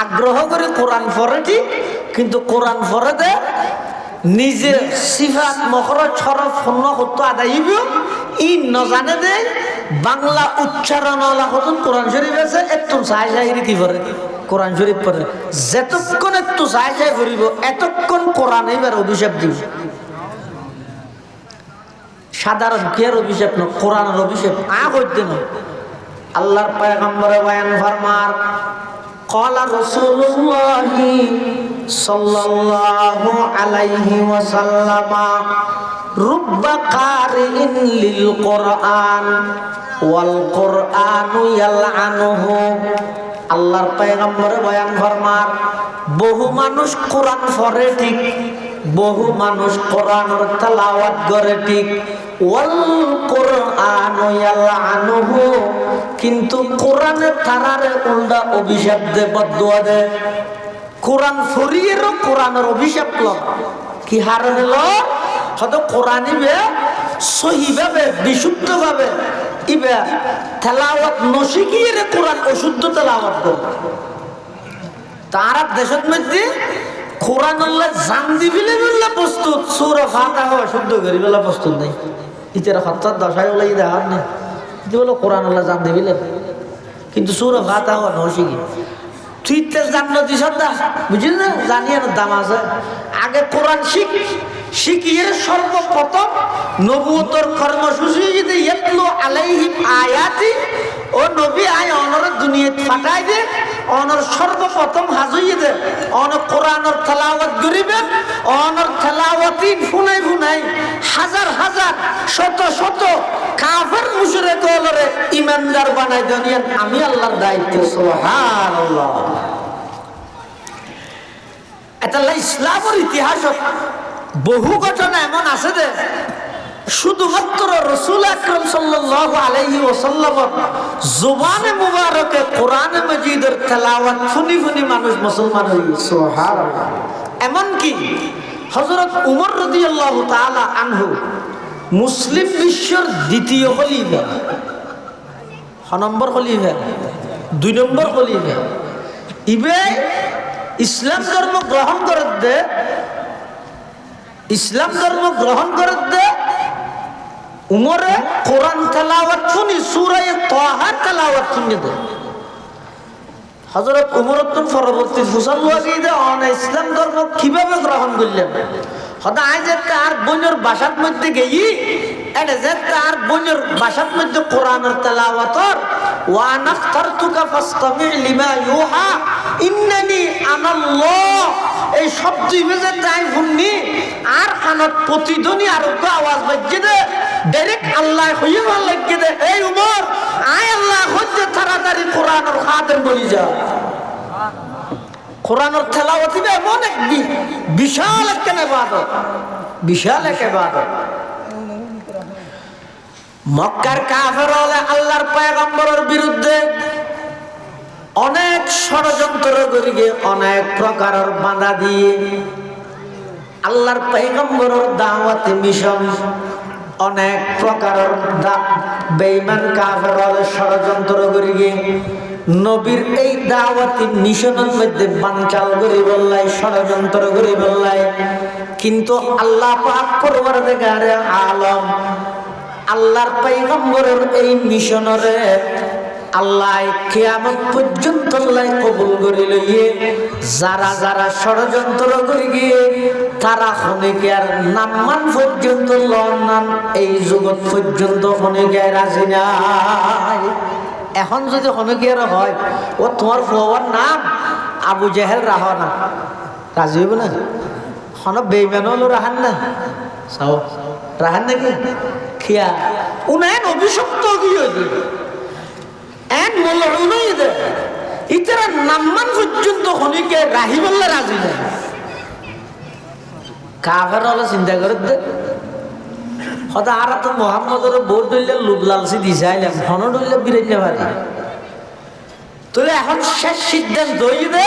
আগ্রহ করে কোরআন পড়ে ঠিক, কিন্তু কোরআন পড়ে দে নিজে সিফাত মখরজ হরফ শূন্য সত্য আদায় ই নজানে দে বাংলা উচ্চারণ হতুন কোরআন শরীফ আছে একটু চাই চাই রীতি পড়ে কোরআন শরীফ পড়ে। যেতক্ষণ একটু চাই চাই পড়িব এতক্ষণ কোরআন এবার অভিশাপ দিব। সাধারণ কেয়ার অভিশাপ না, কোরআনের অভিশাপ হইতে না। আল্লাহর পয়গম্বর বয়ান ফরমার ক্বালা রাসূলুল্লাহ সাল্লাল্লাহু আলাইহি ওয়াসাল্লাম রুব্বা কারিইন লিল কোরআন ওয়াল কোরআনু ইয়ালআনুহু। আল্লাহর পয়গম্বর বয়ান ফরমার বহু মানুষ কোরআন পড়ে ঠিক, বহু মানুষ কোরআনের তেলাওয়াত করে ঠিক, ওয়াল কোরআনু ইয়ালআনুহু, কিন্তু কোরআনের তারারে উল্টা অভিশাপ দে, বদদুয়া দে। কোরআন ফরিয়েরও কোরআনের অভিশাপ ল কি হারানে ল হয়তো কোরআন ইবে সহিভাবে বিশুদ্ধভাবে ইবে তেলাওয়াত নশিকিয়ে রে কোরআন অশুদ্ধ তেলাওয়াত করে। তারা দেশের মধ্যে কোরআন আল্লাহ জান দিবিলে বললে প্রস্তুত, সূরা ফাতিহা অশুদ্ধ করিবেলা প্রস্তুত নাই। ইতারা হত্যার দশায় ওলাই দেখার নেই, এটা বলো কোরআন আল্লাহ জান দিবিলে, কিন্তু সূরা ফাতিহা নশিকি তুই তে জান্ন দিস না, বুঝলি না? জানিয়ে না দাম আছে। আগে কোরআন শিখিয়ে সর্বপ্রথম নবুয়তের কর্মসূচি যদি ইয়াতলু আলাইহিম আয়াতি, ও নবী আয় অনর দুনিয়াত ফাটাই দে, অনর সর্বপ্রথম হাজইয়ে দে, অন কোরআনের তেলাওয়াত করিবেন, অনর তেলাওয়াতিন ফুনাই ফুনাই হাজার হাজার শত শত কাফের মুশরিক হলরে ইমানদার বানাই দেন। আমি আল্লাহর দায়িত্ব। সুবহানাল্লাহ। এটা ইসলামের ইতিহাস বহু ঘটনা এমন আছে যে শুধুমাত্র রাসূল আকরাম সাল্লাল্লাহু আলাইহি ওয়াসাল্লাম জবানে মুবারকে কোরআনে মাজিদের তেলাওয়াত শুনি শুনি মানুষ মুসলমান হয়ে গেছে। সুবহানাল্লাহ। এমন কি হযরত উমর রাদিয়াল্লাহু তাআলা আনহু মুসলিম বিশ্বের দ্বিতীয় খলিফা, নম্বর খলিফা, 2 নম্বর খলিফা, ইবে ইসলাম ধর্ম গ্রহণ করে দে, ইসলাম ধর্ম গ্রহণ করে দে উমরে কোরআন তেলাওয়াত শুনি সূরা তাহা তেলাওয়াত শুনি দে। হযরত উমর পরবর্তী ফুসাল ওয়াজিদে অন ইসলাম ধর্ম কিভাবে গ্রহণ করলেন। হয়তো আজ তার বোনের বাসার মধ্যে গেই এটা যে তার বোনের বাসার মধ্যে কোরআনের তেলাওয়াতর ওয়া নাখতারতুকা ফাসতামি লিমা ইউহা ইন্নানি আনাল্লাহ, এই শব্দ ইমেজে তাই শুননি আর কানত প্রতিধ্বনি আরোগ্য আওয়াজ বাজছে দে, ডাইরেক্ট আল্লাহ হইয়ে ভাল লাগে দে, এই উমর আয় আল্লাহ হচ্ছে তাড়াতাড়ি কোরআনের খাদেম বলি যা। কোরআনের তেলাওয়াত এমন এক বিশাল এক ইবাদত, বিশাল এক ইবাদত। মক্কার কাফেররা আল্লাহর পয়গম্বরের বিরুদ্ধে অনেক ষড়যন্ত্র করিয়ে অনেক প্রকারের বাধা দিয়ে আল্লাহর পয়গম্বরের দাওয়াতে মিশন অনেক প্রকারের বেঈমান কাফের ষড়যন্ত্র করে গিয়ে নবীর এই দাওয়াতি মিশনের মধ্যে বানচাল করে বললাই, ষড়যন্ত্র করে বললাই। কিন্তু আল্লাহ পাক পরওয়ারদিগারে আলম আল্লাহর পয়গম্বরের এই মিশনরে আল্লাহ কিয়ামত পর্যন্ত আল্লাহ কবুল করে লইয়ে যারা যারা ষড়যন্ত্র করে গিয়ে তারা হনিকার নাম্মান পর্যন্ত লন্নান এই জগৎ পর্যন্ত হনিকায় রাজি নাই। এখন যদি হনিকার হয় ও তোমার বাবার নাম আবু জেহেল রাহ না, রাজি হইব না? হন বেইমান হলো রাহান না, চাও রাহান নাকি খিয়া উনায়ন অভিশপ্ত গিয়ে এক মূল্য ইতারা নাম্মান পর্যন্ত হনিকে রাহি বললে রাজি না। কাফের হলো চিন্তা করে দে হয়তো আর তো মোহাম্মদের বোর ডইলে লুব লালসি দিছাইলাম হন ডইলে বিরাইলে পারি তুই এখন শেষ সিদ্ধান্ত হই দে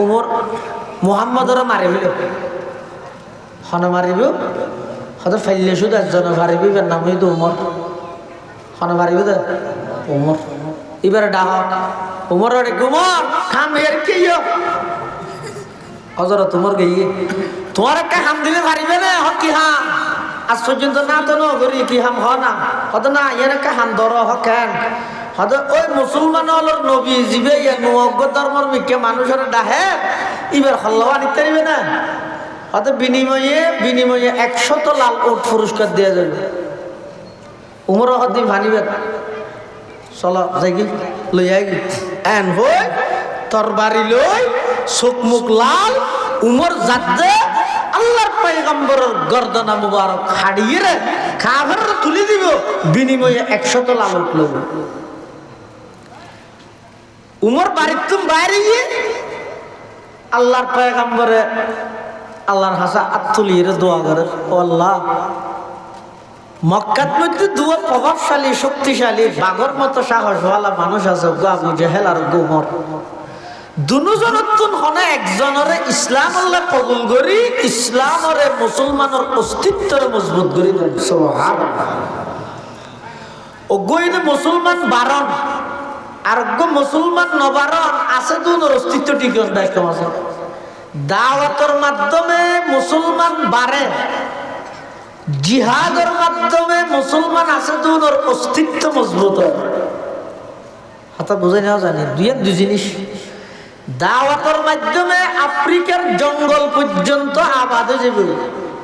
উমর মোহাম্মদরে মারিবিল হন মারিব হয়তো ফাইলে শুধু একজন মারিবি নাম হইতো উমর হন মারিব দে উমর এবারে ডাহ উমর উমর খাম এর কে অজর তোমার গিয়ে তোমার একটা হাম দিলে পারিবে না হ কি হাম আজ পর্যন্ত না তো নগরী কি হাম হ না হত না এর একটা হাম ধর হ কেন হত ওই মুসলমান হলর নবী জীবে নগ্য ধর্মর মিকে মানুষের ডাহে এবার হল্লাওয়া নিতে পারিবে না হত বিনিময়ে 100 লাল উট পুরস্কার দেওয়া যাবে উমর হতে ভানিবে চলো যাই লই আই এন হই তরবারি লই চোখ মুখ লাল উমর যাদে আল্লাহর পয়গম্বরের গর্দনা মুবারক হাড়িয়ে রে কাফের তুলে দিব বিনিময়ে 100 লাল উঠ লব উমর বাড়ির তুম বাইরে গিয়ে আল্লাহর পয়গম্বরে আল্লাহর হাসা আত্তুলিয়ে দোয়া করে ও আল্লাহ মক্কার মধ্যে দুয়া প্রভাবশালী শক্তিশালী বাঘর মতো সাহসওয়ালা মানুষ আছে আবু জেহেল আর উমর দুজনের হনে একজনের ইসলাম আল্লাহ কবুল করি ইসলামরে মুসলমানের অস্তিত্বরে মজবুত করি ওগইনে মুসলমান বারণ আর মুসলমান নবারণ আছে দুনোর অস্তিত্ব টিকন দেখতে আছে দাওয়াতের মাধ্যমে মুসলমান বাড়ে জিহাদের মাধ্যমে মুসলমান আছে দুনোর অস্তিত্ব মজবুত হয় হাতা বুঝে নেওয়া জানি দুই জিনিস দাওয়াতের মাধ্যমে আফ্রিকার জঙ্গল পর্যন্ত আবাদ যাবে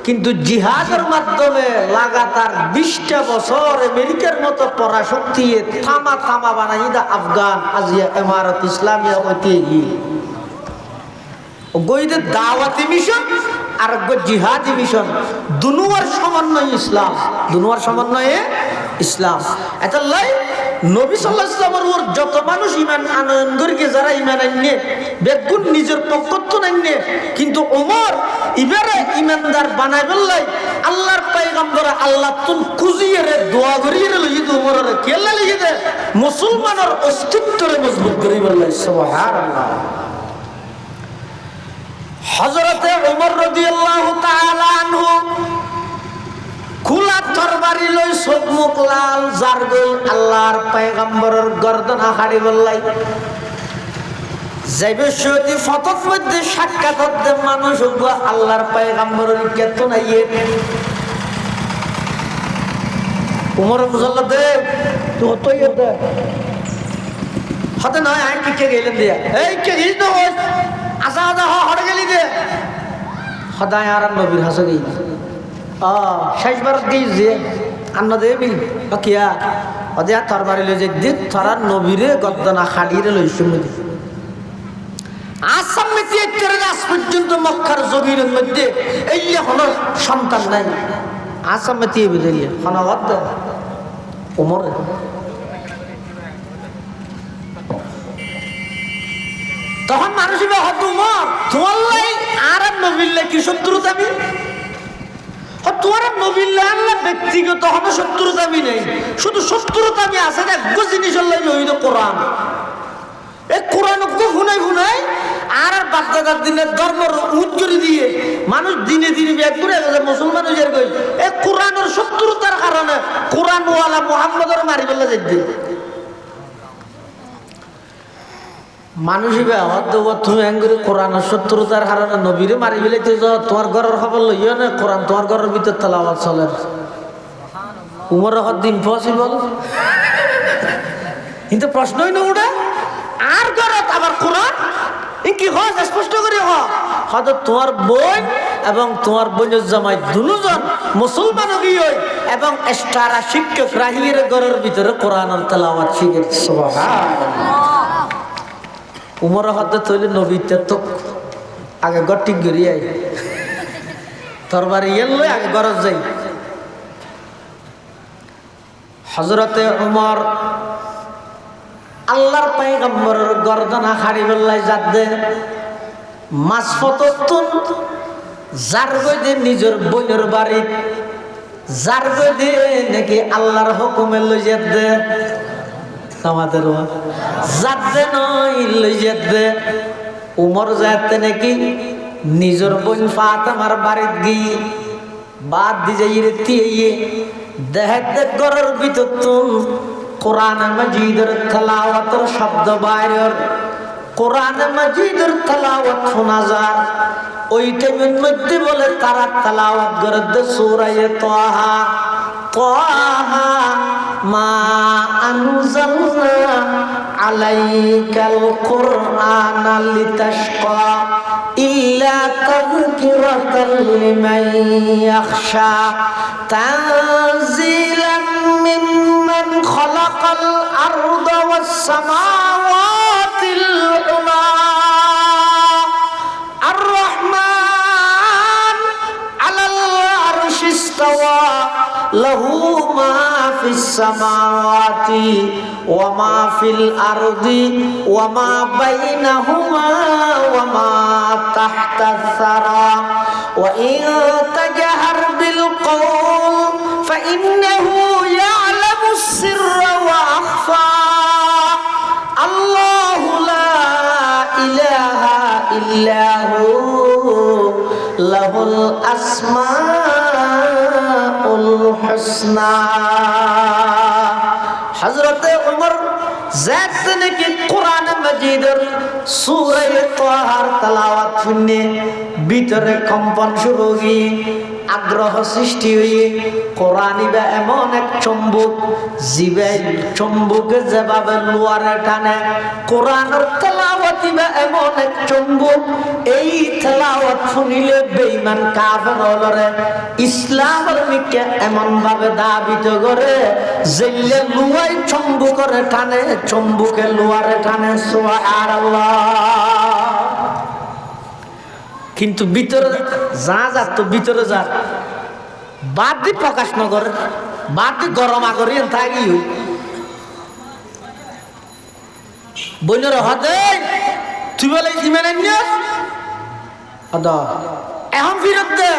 কিন্তু জিহাদের মাধ্যমে লাগাতার 20টা বছর আমেরিকার মতো পরাশক্তি থামা বানাই দা আফগান আজিয়া ইমারত ইসলামিয়া হইতে গিয়ে গইদের দাওয়াতি মিশন আর জিহাদি মিশন দুনুয়ার সমন্বয় ইসলাম দুনুয়ার সমন্বয়ে ইসলাম এটা লাই নবী সাল্লাল্লাহু আলাইহি ওয়াসাল্লামের যত মানুষ ঈমান আনয়ন করিকে যারা ঈমান আননে বেগুন নিজের পক্ষত নাইনে কিন্তু ওমর ইবারে ঈমানদার বানাই বললাই আল্লাহর পয়গম্বর আল্লাহ তুন খুঁজিয়ে রে দোয়া করিয়ে রে লই ওমরের কেলা লিয়ে দে মুসলমানের অস্তিত্বরে মজবুত করি বললাই সুবহানাল্লাহ হযরতে ওমর রাদিয়াল্লাহু তাআলা আনহু খোলা তরবারি লই চোখ মুখ লাল জারগল আল্লাহর পয়গম্বরের গর্দনা হাড়ি বললাই যাইবে সত্যি ফতত মধ্যে সাক্ষাৎ হতে মানুষ আল্লাহর পয়গম্বরের কেতন আইয়ে উমর মুসাল্লাহ দে তো হতই দে হতে নয় আই কি গেলেন দিয়া এই কে গিস না হস আসা আসা হড় গেলি দে সদায় আর নবীর হাসে গই শেষবার গিয়ে আন্না দেবী কিয়া ওদের তরবারি লই যে দিত তারা নবীরে গর্দনা খাড়িয়ে লইছে মধ্যে আসাম মেতি একের আজ পর্যন্ত মক্কার জমিনের মধ্যে এই হলো সন্তান নাই আসাম মেতি বিদরিয়া হনগত ওমর তখন মানুষ হত উমর তোমার লাই আর নবীর কি শত্রুতা আমি তোমার নবীল্লাহ ব্যক্তিগত হন শত্রুতামি নেই শুধু শত্রুতামি আছে এক জিনিস কোরআন এই কোরআন শুনাই আর বাদ্দাদার দিনের ধর্ম উজ্জুরি দিয়ে মানুষ দিনে দিনে ব্যাগ করে মুসলমান এই কোরআনের শত্রুতার কারণে কোরআনওয়ালা মুহাম্মদের মারি বললে যেতে মানুষই তুমি এঙ্গুরি কোরআনের শত্রুতার কারণে নবীরে মারি ফেলাইতে তোমার ঘরের খবর লইও না কোরআন তোমার ঘরের ভিতর তেলাওয়াত চলে উমর দিন ইম্পসিবল কিন্তু প্রশ্নই না ওটা আর ঘরত আবার কোরআন কি হয় স্পষ্ট করে হয়তো তোমার বোন এবং তোমার বোনের জামাই দুজন মুসলমান হই এবং এক্সট্রা শিক্ষক রাহির ঘরের ভিতরে কোরআনের তেলাওয়াত শিখে উমর হাতে তৈরি নবীতে তো আগে গটি গড়িয়ে তোর বাড়ি এলে আগে গরজ যাই হযরতে উমর আল্লাহর পয়গম্বরের গর্দনা হাড়ি বেল্লাই যাদে মাসফততুন যার গদে নিজের বোনের বাড়ি যার গদে নাকি আল্লাহর হুকুমে লই যাদে আমাদের যাদে নয় লই যাদে উমর যাতে নাকি নিজের বোন ফাতেমার বাড়িতে গিয়ে বাদ দি যাই রে তিয়ে দেহতে ঘরের ভিতর তুন কোরআন মাজিদের তেলাওয়াতের শব্দ বাইরের কোরআন মাজিদের তেলাওয়াত শোনা যায় ওই টাইমের মধ্যে বলে তারা তেলাওয়াত করে সূরা তাহা তাহা মা আনজালনা আলাইকাল কুরআনা লিতাশকা ইল্লা তাযকিরাতাল লিমান ইয়াখশা তানজিলাম মিম্মান খালাকাল আরদা ওয়াস সামাওয়াতিল উলা আর রহমান আলাল আরশি ইসতাওয়া লাহু মা ফিস সামাওয়াতি ওয়া মা ফিল আরদি ওয়া মা বাইনাহুমা ওয়া মা তাহতাস সারা ওয়া ইন তাজহার বিল কওল ফাইন্নাহু ইয়ালামুস সিররা ওয়া আখফা আল্লাহু লা ইলাহা ইল্লা হু লাহুল আসমাউল হুসনা হযরতে উমর যাতে নাকি কোরআন মাজিদের সূরা তাহার তেলাওয়াত শুনে ভিতরে কম্পন শুরু হয়ে আগ্রহ সৃষ্টি হয়ে কোরআনিবা এমন এক চুম্বক জীবের চুম্বকে যেভাবে লোয়ারে টানে কোরআনের তেলাওয়াতিবা এমন এক চুম্বক এই তেলাওয়াত শুনিলে বেঈমান কাফের হলরে ইসলামের মিকে এমন ভাবে দাবিত করে যেলে লুয়াই চুম্বকরে টানে চুম্বকে লোয়ারে টানে সুবহানাল্লাহ কিন্তু ভিতরে যা তো ভিতরে যা বাদ দি প্রকাশ নগর বাদ দি গরম আগরি থাকি বইনের হদে তুই বলে ইমান আনিস এখন ফিরত দে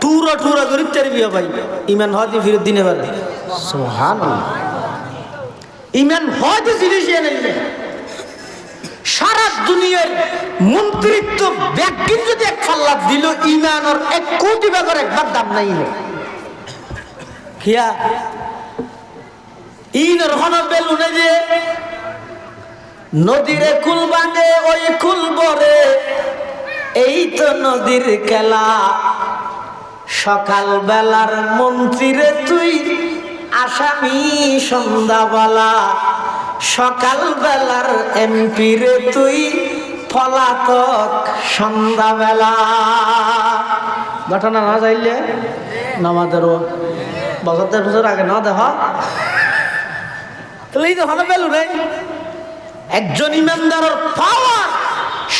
টুরা টুরা করি তেরি বিয়া ভাই ইমান হদি ফিরত দিনে পারে সুবহানাল্লাহ ইমান হদি জিনিস এনে সারা দুনিয়ার মন্ত্রিত্ব ব্যক্তি যদি এক পাল্লা দিল ইমানের 1 কোটি ভাগের একবার দাম নাই কিয়া ইনের হন বেলুনে যে নদীরে কুল বাঁধে ওই কুল বরে এই তো নদীর খেলা সকাল বেলার মন্ত্রীরে তুই আসামি সন্ধ্যাবেলা সকাল বেলার এমপি রে তুই পলাতক সন্ধ্যাবেলা ঘটনা না যাইলে নামাদেরও বছর আগে না দেখ তাহলে এই তো হলো বেলু নেই একজন ইমানদারের পাওয়ার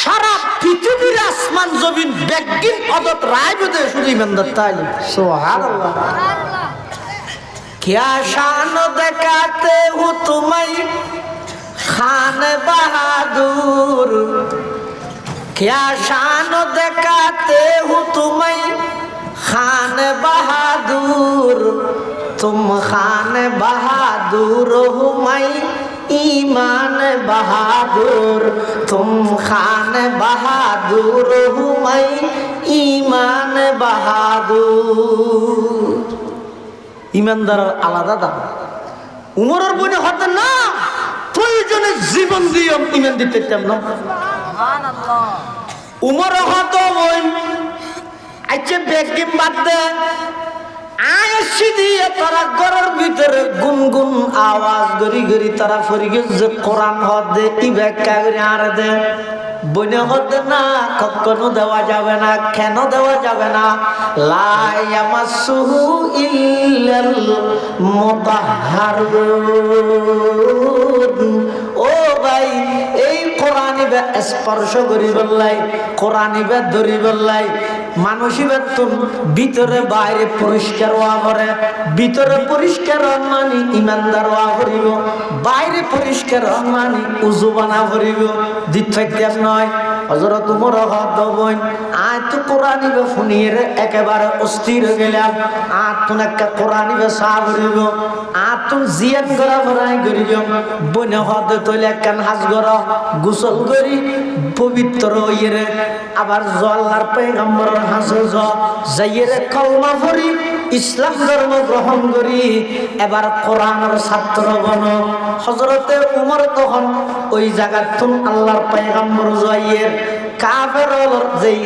সারা পৃথিবীর আসমান জমিন ব্যাগিন অদত রায় বোধে শুধু ইমানদার তাই সুবহানাল্লাহ क्या शान दिखाते हो तुम्हें खान बहादुर क्या शान दिखाते हो तुम्हें खान बहादुर तुम खान बहादुर हो मैं ईमान बहादुर तुम खान बहादुर हूँ मैं ईमान बहादुर। ইমানদার আলাদা দাম। উমরের বনে হতেন না প্রয়োজনে জীবন দিয়ে ইমান দিতে না। উমর হত ওই আচ্ছা বেগিম বাদ দে আয়সি দিয়ে তারা ঘরের ভিতরে গুনগুন আওয়াজ গড়ি গড়ি তারা ফরি যে কোরআন হদে ই ব্যাখ্যা করে আর দে বনে হতে না কখনো দেওয়া যাবে না। কেন দেওয়া যাবে না? লা ইয়ামাসসুহু ইল্লাল মুতাহহারুন। ও ভাই এই কোরআনিবে স্পর্শ করি বললাই কোরআনিবে ধরি বললাই মানুষিবে তুম ভিতরে বাইরে পরিষ্কার হওয়া করে। ভিতরে পরিষ্কার মানি ইমানদার হওয়া করিব, বাইরে পরিষ্কার মানি উজু বানা করিব। দ্বিতীয় নয় হযরত উমর হদ বইন আয় তো কোরআনিবে শুনিয়ে একেবারে অস্থির হয়ে গেলাম। আর তুন একটা কোরআনিবে সাহ করিব আর তুন জিয়ান করা ভরাই করিব বনে হদ তৈলে একখান হাজ গর গোসল করি পবিত্র হইয়ে আবার জল্লার পয়গম্বরের হাসে যাইয়ে কলমা পড়ি ইসলাম ধর্ম গ্রহণ করি এবার কোরআনের ছাত্র বন। হযরতে উমর তখন ওই জায়গাতুন আল্লাহর পয়গম্বর যাইয়ে কাফেরর যেই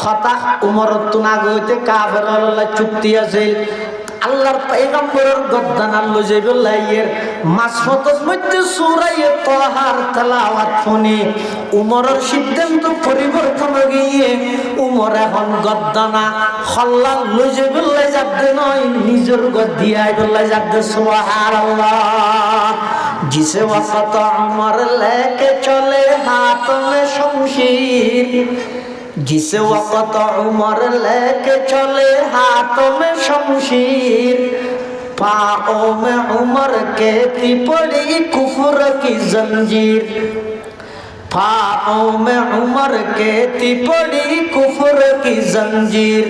হতাশ উমর তুনা গইতে কাফেরর চুক্তি আছে আল্লাহর পয়গম্বরের গদ্দানার লজাইবে লাইয়ের মাসফতর মধ্যে সূরা তাহার তেলাওয়াত শুনি উমরের সিদ্ধান্ত পরিবর্তন গিয়ে উমর এখন গদ্দানা খল্লা লজাইবে লাই যাবে নয় নিজের গদ্দিয়াই বলাই যাবে সুবহানাল্লাহ। जिसे वक्त उमर लेके चले हाथ में शमशीर जिसे वक्त उमर लेके चले हाथों में शमशीर पाओं में उमर के थी पड़ी कुफर की जंजीर पाओं में उमर के थी पड़ी कुफर की जंजीर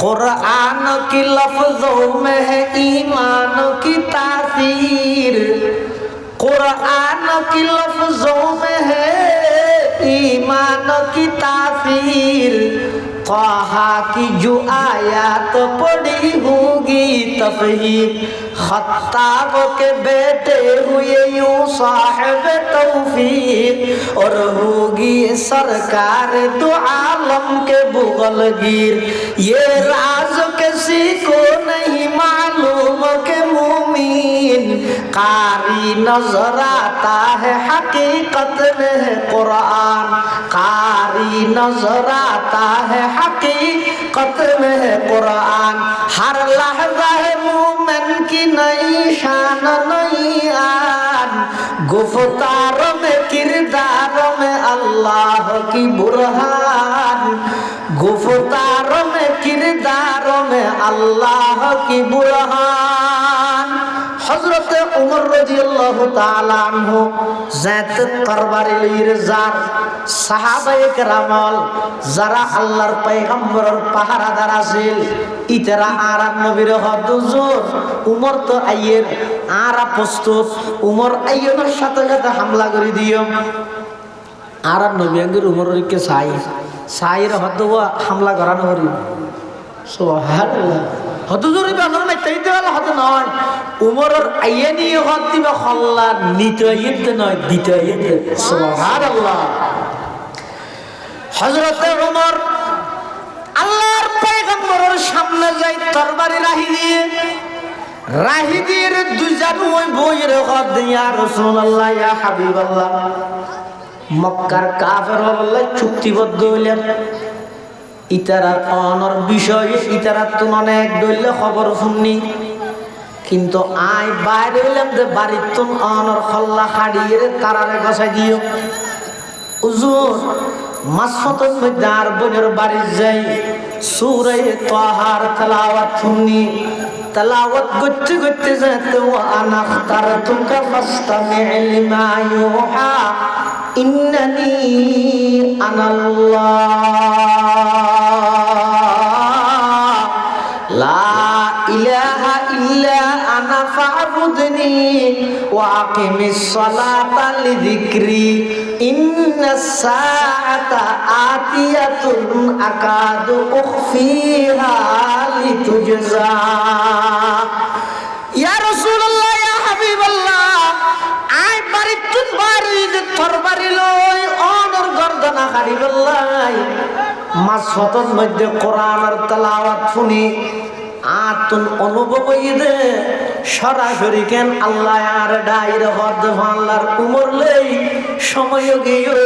कुरान की लफ्जों में है ईमान की तासीर कुरान की लफ्जों में है ईमान की तासीर ताहा की जो आयत पड़ी होगी तफहीम खत्ताब के बेटे हुए यूं साहिब तौफीक और होगी सरकार दो आलम के बुगलगीर। ये राज किसी को नहीं मालूम के मुमीन कारी नजर आता है हकीकत में है कुरान कारी नजर आता है हकीकत में है कुरान। हर लहजा है मोमिन की नई शान नई आन गुफ्तार में किरदार में अल्लाह की बुरहान गुफ्तार में किरदार में अल्लाह की बुरहान। हजरत उमर रज़ियल्लाहु ताआला अन्हु ज़ैत करबारी लईर जार साहाबाए केरामल যারা আল্লাহর পয়গম্বরের পাহারাদার আছিল ইতারা আরাব নবীর হদুজুর উমর তো আইয়ের আরা প্রস্তুত উমর আইয়ের সাথে সাথে হামলা করে দিও আরাব নবী আঙ্গের উমরের কে সাইর হদুয়া হামলা করানো হরি সুবহানাল্লাহ। হদুজুরি বানর মাইতে হল হদ নয় উমরের আইয়ে নিয়ে হদ দিবা খল্লা নিতে আইতে নয় দিতে আইতে সুবহানাল্লাহ। হযরত উমর আল্লাহর পয়গম্বরের সামনে যাই তরবারি রাহি দিয়ে দুইজন ওই বইয়ের হদ ইয়া রাসূলুল্লাহ ইয়া হাবিবাল্লাহ মক্কার কাফেররা চুক্তিবদ্ধ হইলেন ইতারা অনর বিষয়ে ইতারা তুন অনেক দইলে খবর শুননি কিন্তু আই বাইরে হইলাম যে বাড়ির তুন অনর খল্লা হাড়িয়ে তারারে গছাই দিও হুজুর মাসফতর মধ্যে আর বোনের বাড়ি যাই সূরা তাহার তেলাওয়াত শুনি তেলাওয়াত করতে করতে যেতে ওয়া আনা খতারতুকা ফাসতামি লিমা ইউহা ইন্নানি আনাল্লাহ লা ইলাহা ইল্লা আনা ফা'বুদনি ওয়া আকিমিস সালাতা লিযিকরি ইন্নাস সাআতা আতিয়াতুন আকাদু উখফিহা লিতুজজা। ইয়া রাসূলুল্লাহ, ইয়া হাবিবাল্লাহ, আই বাড়িতুন বাড়ি যে তরবারি লই অনর গর্দনা হারিবাল্লাহ মাসফতন মধ্যে কোরআনের তেলাওয়াত শুনি আতুন অনুভব হইদে সরাসরি কেন আল্লাহ আর ডাইর হদ আল্লাহর উমর লই সময় গিয়ে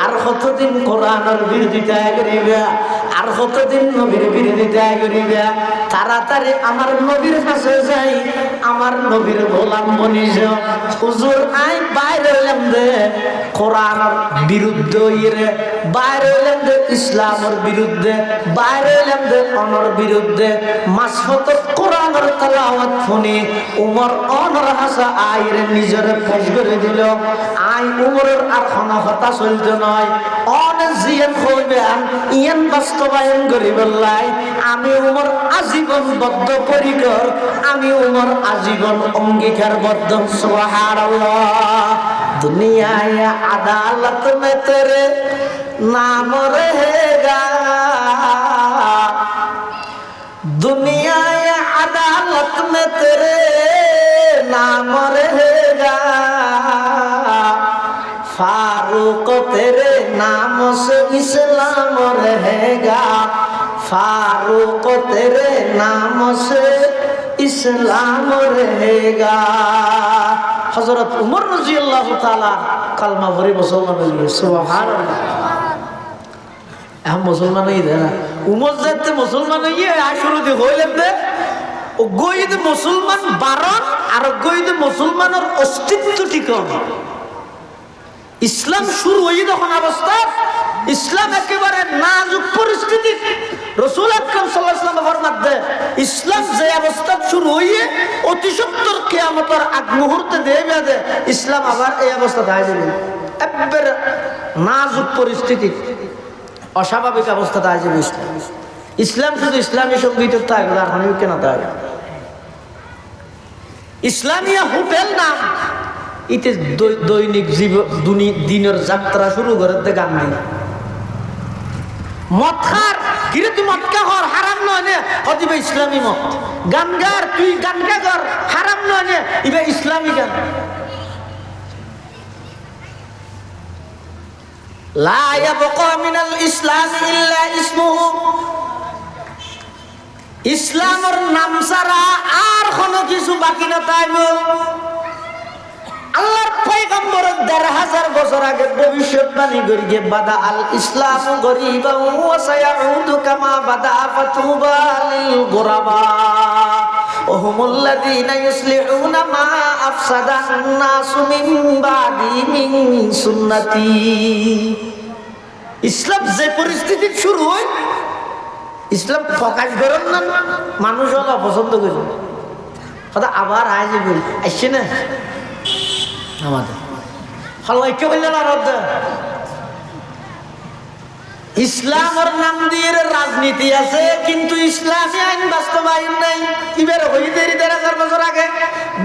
আর কতদিন কোরআনের বিরোধিতা করিবে, আর কতদিন নবীর বিরোধিতা করিবে। তাড়াতাড়ি আমার নবীর কাছে যাই, আমার নবীর গোলাম বনিস। হুজুর আই বাইরে হইলাম দে কোরআনের বিরুদ্ধে ইরে, বাইরে হইলাম দে ইসলামের বিরুদ্ধে, বাইরে হইলাম দে অনর বিরুদ্ধে। মাসফত কোরআনের তেলাওয়াত শুনি উমর অনর হাসা আইরে নিজের পেশ করে দিল। আই উমরের আর কোনো কথা চলতে নয়, অনেক জিয়ান হইবেন ইয়ান বাস্তবায়ন করিবেলাই। আমি উমর আজীবন বদ্ধ পরিকর, আমি উমর আজীবন অঙ্গীকারবদ্ধ। সুবহানাল্লাহ। দুনিয়ায় আদালত মে তেরে নাম रहेगा, दुनियाए अदालत में तेरे नाम रहेगा, फारूक तेरे नाम से इस्लाम रहेगा, फारूक तेरे नाम से इस्लाम रहेगा। हजरत उमर रज़ियल्लाहु ताला कलमा भरी मुसलमान हुए। सुबहानअल्लाह। हम मुसलमान ही थे ना, उमर जाते मुसलमान ही है। आशुरू दे होइले दे ও গইদ মুসলমান বারণ আর গইদ মুসলমানের অস্তিত্ব ঠিকন। ইসলাম শুরু হই তখন অবস্থা, ইসলাম একেবারে নাজুক পরিস্থিতি। রাসূল আকরাম সাল্লাল্লাহু আলাইহি ওয়াসাল্লাম ফরমাতে ইসলাম যে অবস্থা শুরু হইয়ে অতি সত্তর কিয়ামতের আগ মুহূর্তে দেবে দে ইসলাম আবার এই অবস্থা দাঁড়িয়ে যাবে। একবারে নাজুক পরিস্থিতি, অস্বাভাবিক অবস্থা দাঁড়িয়ে যাবে ইসলাম। ইসলাম শুধু ইসলামী সঙ্গীতের থাকবে আর হানিও কেন থাকবে। ইসলামিয়া হোটেল নাম ইতে দৈনিক দিনের যাত্রা শুরু করে গান দিয়ে মদ খার কিরে তুই মদ কা কর হারাম নয় নে হদিবে ইসলামী মদ। গান গার তুই গান কা কর হারাম নয় নে ইবে ইসলামী গান। লা ইয়াবকা মিনাল ইসলাম ইল্লা ইসমুহু, ইসলামের নাম ছাড়া আর কোনো কিছু বাকি না থাকবে। আল্লাহর পয়গম্বর ১৫০০ বছর আগে ভবিষ্যৎবাণী করিয়ে বাদা আল ইসলাম গরিবান ওয়া সায়াউদু কামা বাদা ফাতুবা লিল গুরাবা ওয়া হুমুল্লাযীনা ইউসলিহুনা মা আফসাদান নাসু মিন বাদি মিন সুন্নতি। ইসলাম যে পরিস্থিতি শুরু হয়, ইসলাম প্রকাশ করেন না মানুষ হলো অপছন্দ করি কথা আবার আইজি বলি আসছে না আমাদের হালকে বললেন আর ইসলামের নাম দিয়ে রাজনীতি আছে কিন্তু ইসলামী আইন বাস্তবায়ন নাই। এবার হইতে ১৫০০ বছর আগে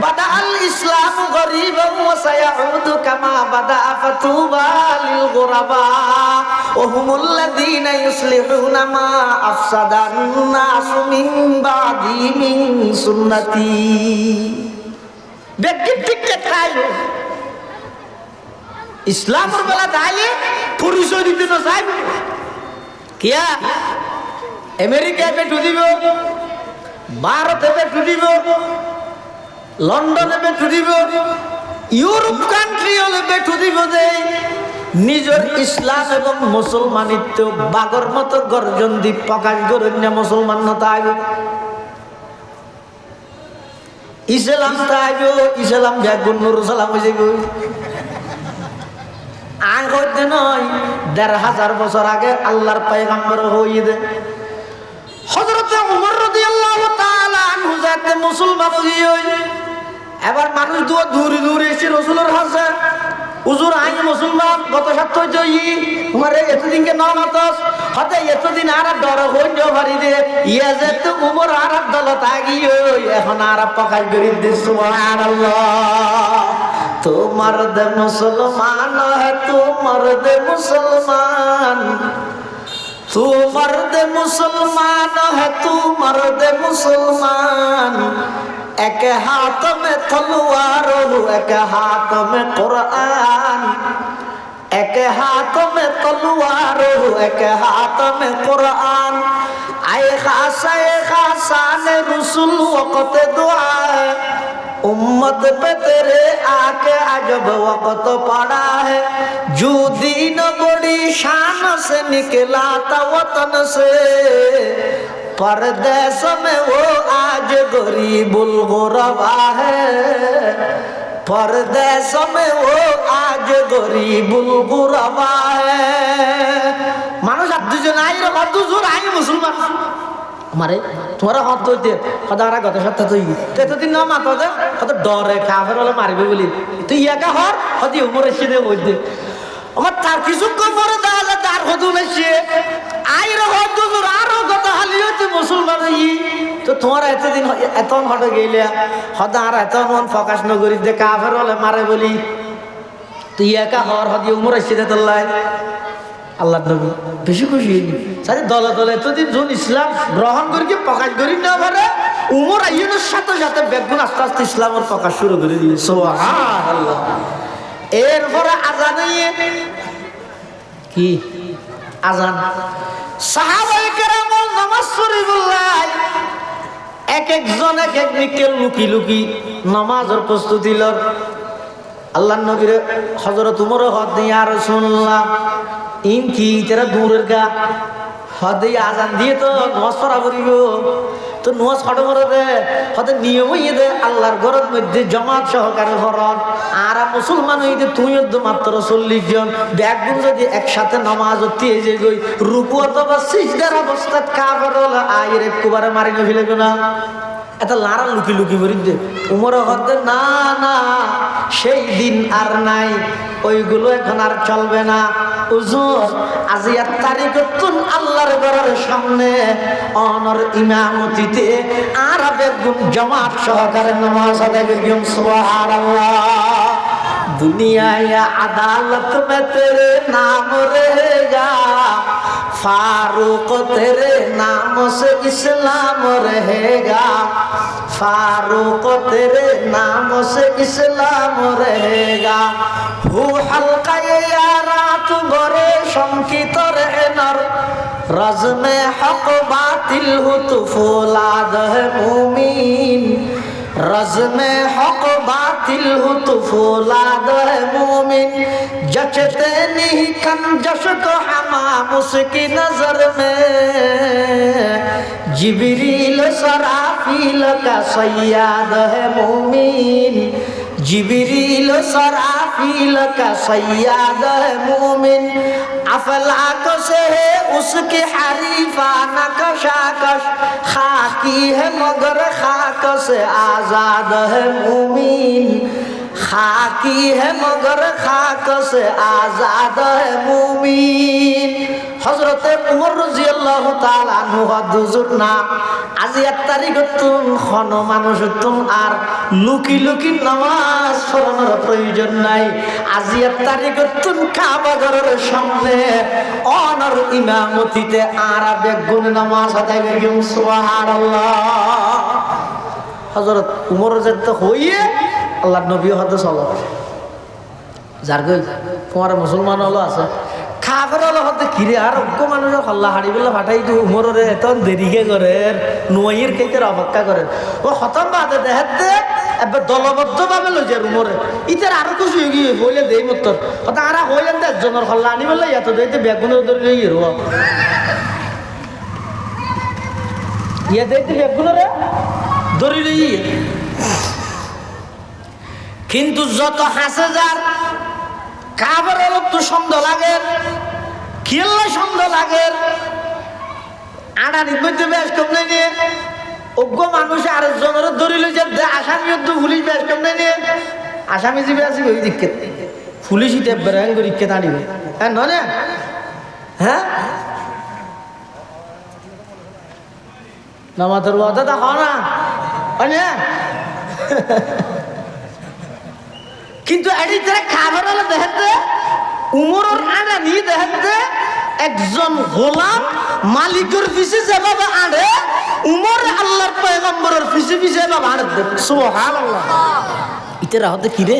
বাদা আল ইসলাম গরিবান ওয়া সায়াউদু কামা বাদা ফাতুবা লিল গুরাবা ওয়া হুমুল্লাযীনা ইউসলিহুনা মা আফসাদান নাসু মিন বাদি মিন সুন্নতি। ব্যক্তি ঠিক তাইলো ইসলামের বেলা তাইলে পরিচয় দিতে না চাইবে কিয়া আমেরিকায় বেঠু দিব, ভারতে বেঠু দিব, লন্ডনে বেঠু দিব, ইউরোপ কান্ট্রি হলে বেঠু দিব যে নিজের ইসলাম এবং মুসলমানিত্ব বাগর মতো গর্জন দি প্রকাশ করেন না মুসলমান না তাইব। ইসলাম তাইব, ইসলাম ব্যাগুন নুর সালাম হয়ে যাবে। আয় হইতে নয় ১৫০০ বছর আগে আল্লাহর পয়গম্বর হইয়ে দে হযরত ওমর রাদিয়াল্লাহু তাআলা আনহু যাতে মুসলমান হইয়ে এবার মানুষ দূরে দূরে এসে রাসূলের কাছে হুজুর আই মুসলমান গত সপ্তাহ হইতে তোমার এতদিনকে নাম আতস হতে এতদিন আর ডর হইন পারি দে ইয়া যেতে ওমর আর দলত আগি এখন আর প্রকাশ করি দে। সুবহানাল্লাহ। तू मर्द मुसलमान है, तू मर्द मुसलमान, तू मर्द मुसलमान है, तू मर्द मुसलमान। एक हाथ में तलवार एक हाथ में कुरान, एक हाथ में तलवार एक हाथ में कुरान। आए खासान रसूल वक़्त दुआ है, उम्मत पे तेरे आके अजब वक़्त पड़ा है। जो दीन बड़ी शान से निकला था वतन से, परदेश में वो आज गरीबुल गुरबा है, परदेश में वो आज गरीबुल गुरबा है। মানুষ আর দুজন আই রে কত জোর আই মুসলমান মারে তোরা হাত ধইতে কদারা গত সপ্তাহ তুই এতদিন না মাতো দে কত ডরে কাফের হলে মারবে বলি তুই একা হর হদি উমর এসে দে বইতে আমার তার কিছু কম পরে দাঁড়ালে তার হদু মেশে আই রে হদ জোর আরো গত হালিও তুই মুসলমান ই তো তোমার এতদিন এতন হটে গেলে হদা আর এতন মন ফোকাস নগরি দে কাফের হলে মারে বলি তুই একা হর হদি উমর এসে দে তোলাই আল্লাহ নবী বেশি খুশি সাথে দলে দলে এতদিন যখন ইসলাম গ্রহণ করি প্রকাশ করি না পারে উমর আইনের সাথে সাথে বেগুন আস্তে আস্তে ইসলামের প্রকাশ শুরু করে দিয়ে সুবহানাল্লাহ। এরপরে আজান কি আজান সাহাবায়ে কেরাম নামাজ শরীফুল্লাহ এক একজন এক এক দিকে লুকি লুকি নামাজের প্রস্তুতি লর। আল্লাহ নবীর হযরত উমর হদ দিয়া রাসূলুল্লাহ ইন কি তেরা দূরের গা হদে আজান দিয়ে তো নামাজ পড়া করিব তো নামাজ ফটো করে দে হদে নিয়ম হইয়ে দে আল্লাহর ঘরের মধ্যে জামাত সহকারে হরন আর মুসলমান হইতে তুই মাত্র 40 জন ব্যাগগুলো যদি একসাথে নামাজ হতে যে গই রুকু অথবা সিজদার অবস্থায় কাফের হলে আইরে কুবারে মারি না ফেলে না এত লারা লুকি লুকি করি দে উমর হতে না না সেই দিন আর নাই ওইগুলো এখন আর চলবে না। হুজুর আজিয়ার তারিখতুন আল্লাহর ঘরের সামনে অনর ইমামতিতে আর বেগুন জামাত সহকারে নামাজ আদায় করিম সুবহানাল্লাহ। दुनिया या अदालत में तेरे नाम रहेगा, फारूक तेरे नाम से इस्लाम रहेगा, फारूक तेरे नाम से इस्लाम रहेगा। हु हल्का या रात भरे शंकित रहनर, रज में हक बातिल हो तो फौलाद है मुमीन, रज में हक बातिल हो तो फौलाद है मुमिन। जचते नहीं कन जश को हमाम उसकी नजर में, जिब्रील सराफील का सैयाद है मुमिन, जिब्रील सराफील का सैयाद है मुमिन। अफलाक से है उसकी हरीफाना कशाकश, खाकी है मगर खाक से आजाद है मुमिन, खाकी है मगर खाक से आजाद है मुमिन। हजरत उमर রাদিয়াল্লাহু তাআলা আনহু হুজুর না আজি 1 তারিখতুন খন মানুষতুন আর লুকি লুকি নামাজ পড়ানোর প্রয়োজন নাই। আজি 1 তারিখতুন কাবা ঘরের সামনে অনর ইমামতিতে আর বেগুন নামাজ আদায় করিম সুবহানাল্লাহ। হযরত উমর যেতে হইয়ে আল্লাহর নবী হতে চলো যার গই তোমার মুসলমান হলো আছে খাবার হলো হতে কিরে আর অজ্ঞ মানুষের হল্লা হাড়ি বেলা ফাটাই তো উমরে এত দেরিকে করে নয়ের কেইতে অপেক্ষা করেন ও হতম বাদে দেখাতে এবার দলবদ্ধ ভাবে লই যায় উমরে ইতার আরো কিছু গিয়ে বলে দেই মতর কথা আর হইলেন দে একজনের হল্লা আনি বলে এত দেইতে বেগুনের ধরে লই রো ইয়া দেইতে বেগুনরে ধরে লই। কিন্তু যত হাসে যার কাবার তো সন্দেহ লাগে খেললে সন্দেহ লাগে আড়ানি মধ্যে বেশ কম নাই নিয়ে অজ্ঞ মানুষ আরেকজনের ধরিল যে আসামি পুলিশ বেশ কম নাই নিয়ে আসামি যাবে আছে ওই দিকে পুলিশ ইতে বেড়াং করে কে দাঁড়িয়ে হ্যাঁ নয় না হ্যাঁ নামাজের ওয়াদা তা হয় না কিন্তু এটি তারা কাফের হলে দেখতে উমরের আড়া নিয়ে দেখতে একজন গোলাম মালিকের পিছে যেভাবে আড়ে উমর আল্লাহর পয়গম্বরের পিছে পিছে এভাবে আড়ে সুবহানাল্লাহ। ইতারা হতে কি রে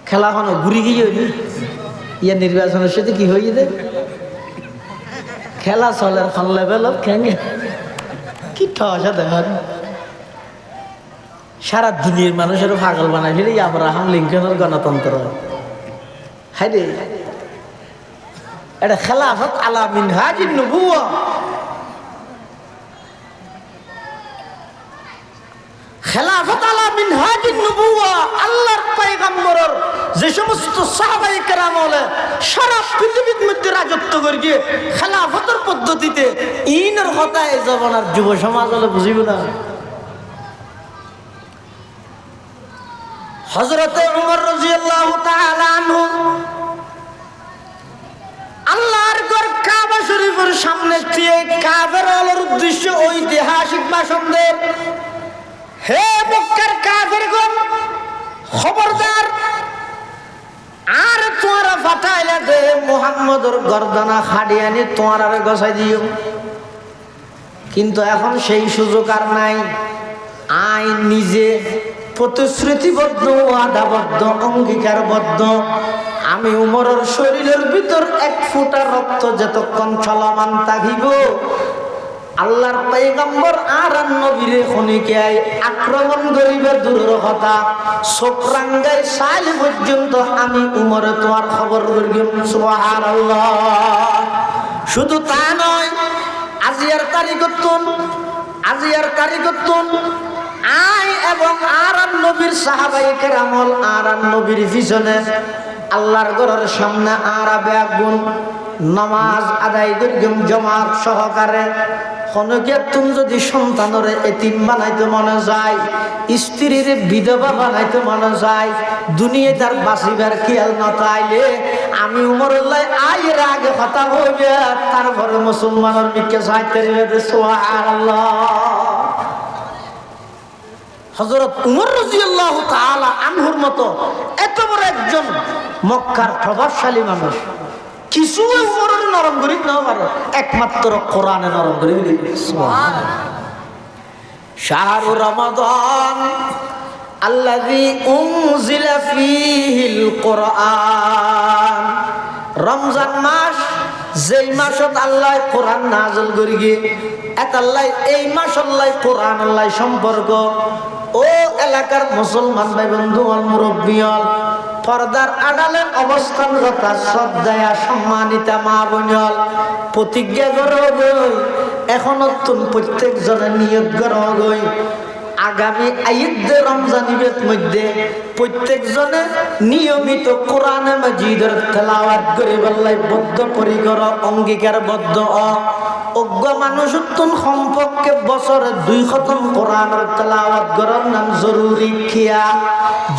খেলা হনো ঘুরি গিয়ে ইয়া নির্বাচনের সাথে কি হয়ে দে খেলা চলের ফান লেভেল খেঙ্গে কি ঠসা দেখেন সারা দুনিয়ার মানুষের পাগল বানাই ফেলে আব্রাহাম লিঙ্কনের গণতন্ত্র। হাই রে এটা খেলাফত আলা মিনহাজিন নবুওয়া। খেলাফত আলা মিনহাজিন নবুওয়া আল্লাহর পয়গম্বরের যে সমস্ত সাহাবায়ে কেরাম হলে সারা পৃথিবীর মধ্যে রাজত্ব করে গিয়ে খেলাফতের পদ্ধতিতে ইনের কথা এই জমানার যুব সমাজ হলে বুঝিব না। হযরত উমর রাদিয়াল্লাহু তাআলা আনহু আল্লাহর ঘর কাবা শরীফের সামনে দিয়ে কাফেরদের উদ্দেশ্যে ঐতিহাসিক ভাষণ দেন, হে মক্কার কাফেরগণ খবরদার আর তোমরা ফাটাইলে দে মুহাম্মদের গর্দনা খাড়িয়ানি তোমরা গছাই দিও। কিন্তু এখন সেই সুযোগ আর নাই। আইন নিজে প্রতিশ্রুতিবদ্ধ ওয়াদাবদ্ধ অঙ্গীকারবদ্ধ আমি উমরের শরীরের ভিতর এক ফোঁটা রক্ত যতক্ষণ চলমান থাকিব আল্লাহর পয়গম্বর আর নবীরে খনিকায় আক্রমণ করিবে দূরের কথা সোকরাঙ্গাই সাল পর্যন্ত আমি উমরে তোমার খবর করিব। সুবহানাল্লাহ। শুধু তা নয়, আজিয়ার তারিখতুন আই এবং আর নবীর সাহাবায়ে কেরামল আর নবীর পিছনে আল্লাহর ঘরের সামনে আর বেগুন নামাজ আদায় করিম জামাত সহকারে। খনকে তুমি যদি সন্তানের এতিম বানাইতে মনে যায়, স্ত্রীর বিধবা বানাইতে মনে যায়, দুনিয়ায় তার বাঁচিবার খেয়াল নতাইলে আমি উমরুল্লাহ আয়ের আগে কথা হইবে তারপরে মুসলমানের মিকে চাইতে সুবহানাল্লাহ। হযরত উমর রাদিয়াল্লাহু তাআলা আনহুর মতো এত বড় একজন মক্কার প্রভাবশালী মানুষ কিছু উমরের নরম গরিব না পারে, একমাত্র কোরআনে নরম গরিব। সুবহানাল্লাহ। শাহরু রমাদান আল্লাযী উনজিলা ফীহিল কোরআন। রমজান মাস যেই মাসত আল্লাহ কোরআন নাযিল করি গে এত আল্লাহ এই মাস আল্লাহ কোরআন আল্লাহ সম্পর্ক। ও এলাকার মুসলমান ভাই বন্ধু মুরব্বিয়ল পর্দার আড়ালে অবস্থানরত শ্রদ্ধায়া সম্মানিতা মা বোনল প্রতিজ্ঞা করগই এখন তুমি প্রত্যেকজনে নিয়ত করগই আগামী ঈদ রমজান ঈদের মধ্যে প্রত্যেকজনে নিয়মিত কোরআনে মাজিদের তেলাওয়াত করে বললাই বদ্ধ পরিকর অঙ্গীকারবদ্ধ অজ্ঞ মানুষ সম্পর্কে বছরে 2 খতম কোরআনের তেলাওয়াত করার নাম জরুরি খিয়া।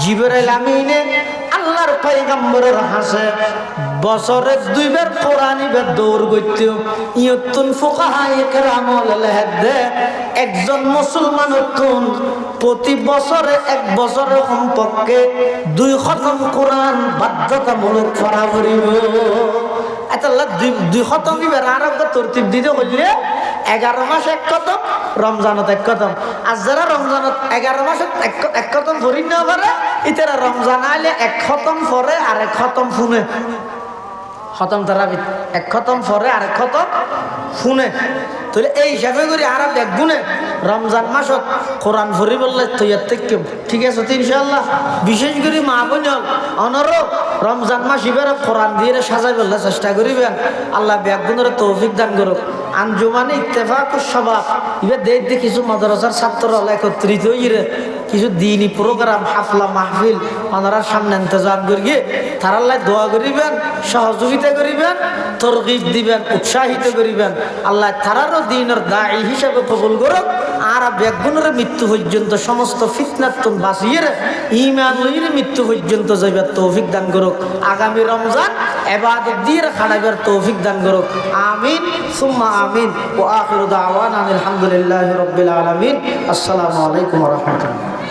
জিবরাইল আমিনে আল্লাহর পয়গম্বরের হাসে বছরে 2 বার কোরআন ইবার দৌড় করতে ইয়তুন ফুকাহায়ে কেরাম লেহেদে একজন মুসলমানের প্রতি বছরে 1 বছরের সম্পর্কে 2 খতম কোরআন বাধ্যতামূলক করা করিব। এতলা 2 খতম ইবার আর তরতিব দিতে হইলে 11 মাস 1 খতম, রমজানত 1 খতম। আর যারা রমজানত 11 মাসে 1 খতম পড়ি না পারে ইতারা রমজান আইলে 1 খতম পরে আর 1 খতম শুনে খতম তারাবি 1 খতম পরে আর 1 খতম শুনে। তাহলে এই হিসাবে করে আর এক গুণে রমজান মাসত কোরআন পড়ি বললে তৈয়ার থেকে ঠিক আছে ইনশাআল্লাহ। বিশেষ করে মা বোন অনরও রমজান মাস এবার কোরআন দিয়ে সাজাই বললে চেষ্টা করিবেন। আল্লাহ ব্যাগুনের তৌফিক দান করুক। আঞ্জুমানে ইত্তেফাকুস শাবাব এবার দেখতে কিছু মাদ্রাসার ছাত্ররা একত্রিত হইরে কিছু দিনই প্রোগ্রাম হাফলা মাহফিল ওনার সামনে ইন্তজাম করিয়ে তার আল্লাহ দোয়া করিবেন, সহযোগিতা করিবেন, তরগিব দিবেন, উৎসাহিত করিবেন। আল্লাহ তারারও দিনের দায়ী হিসাবে কবুল করুক। আর ব্যাগুনের মৃত্যু পর্যন্ত সমস্ত ফিতনাতুন বাঁচিয়ে ঈমান লইয়ের মৃত্যু পর্যন্ত যাইবার তৌফিক দান করুক। আগামী রমজান ইবাদত দিয়ে খাড়াইবার তৌফিক দান করুক। আমিন সুম্মা আমিন। ওয়া আখিরু দাওয়ানা আলহামদুলিল্লাহি রাব্বিল আলামিন। আসসালামু আলাইকুম ওয়া রাহমাতুল্লাহ।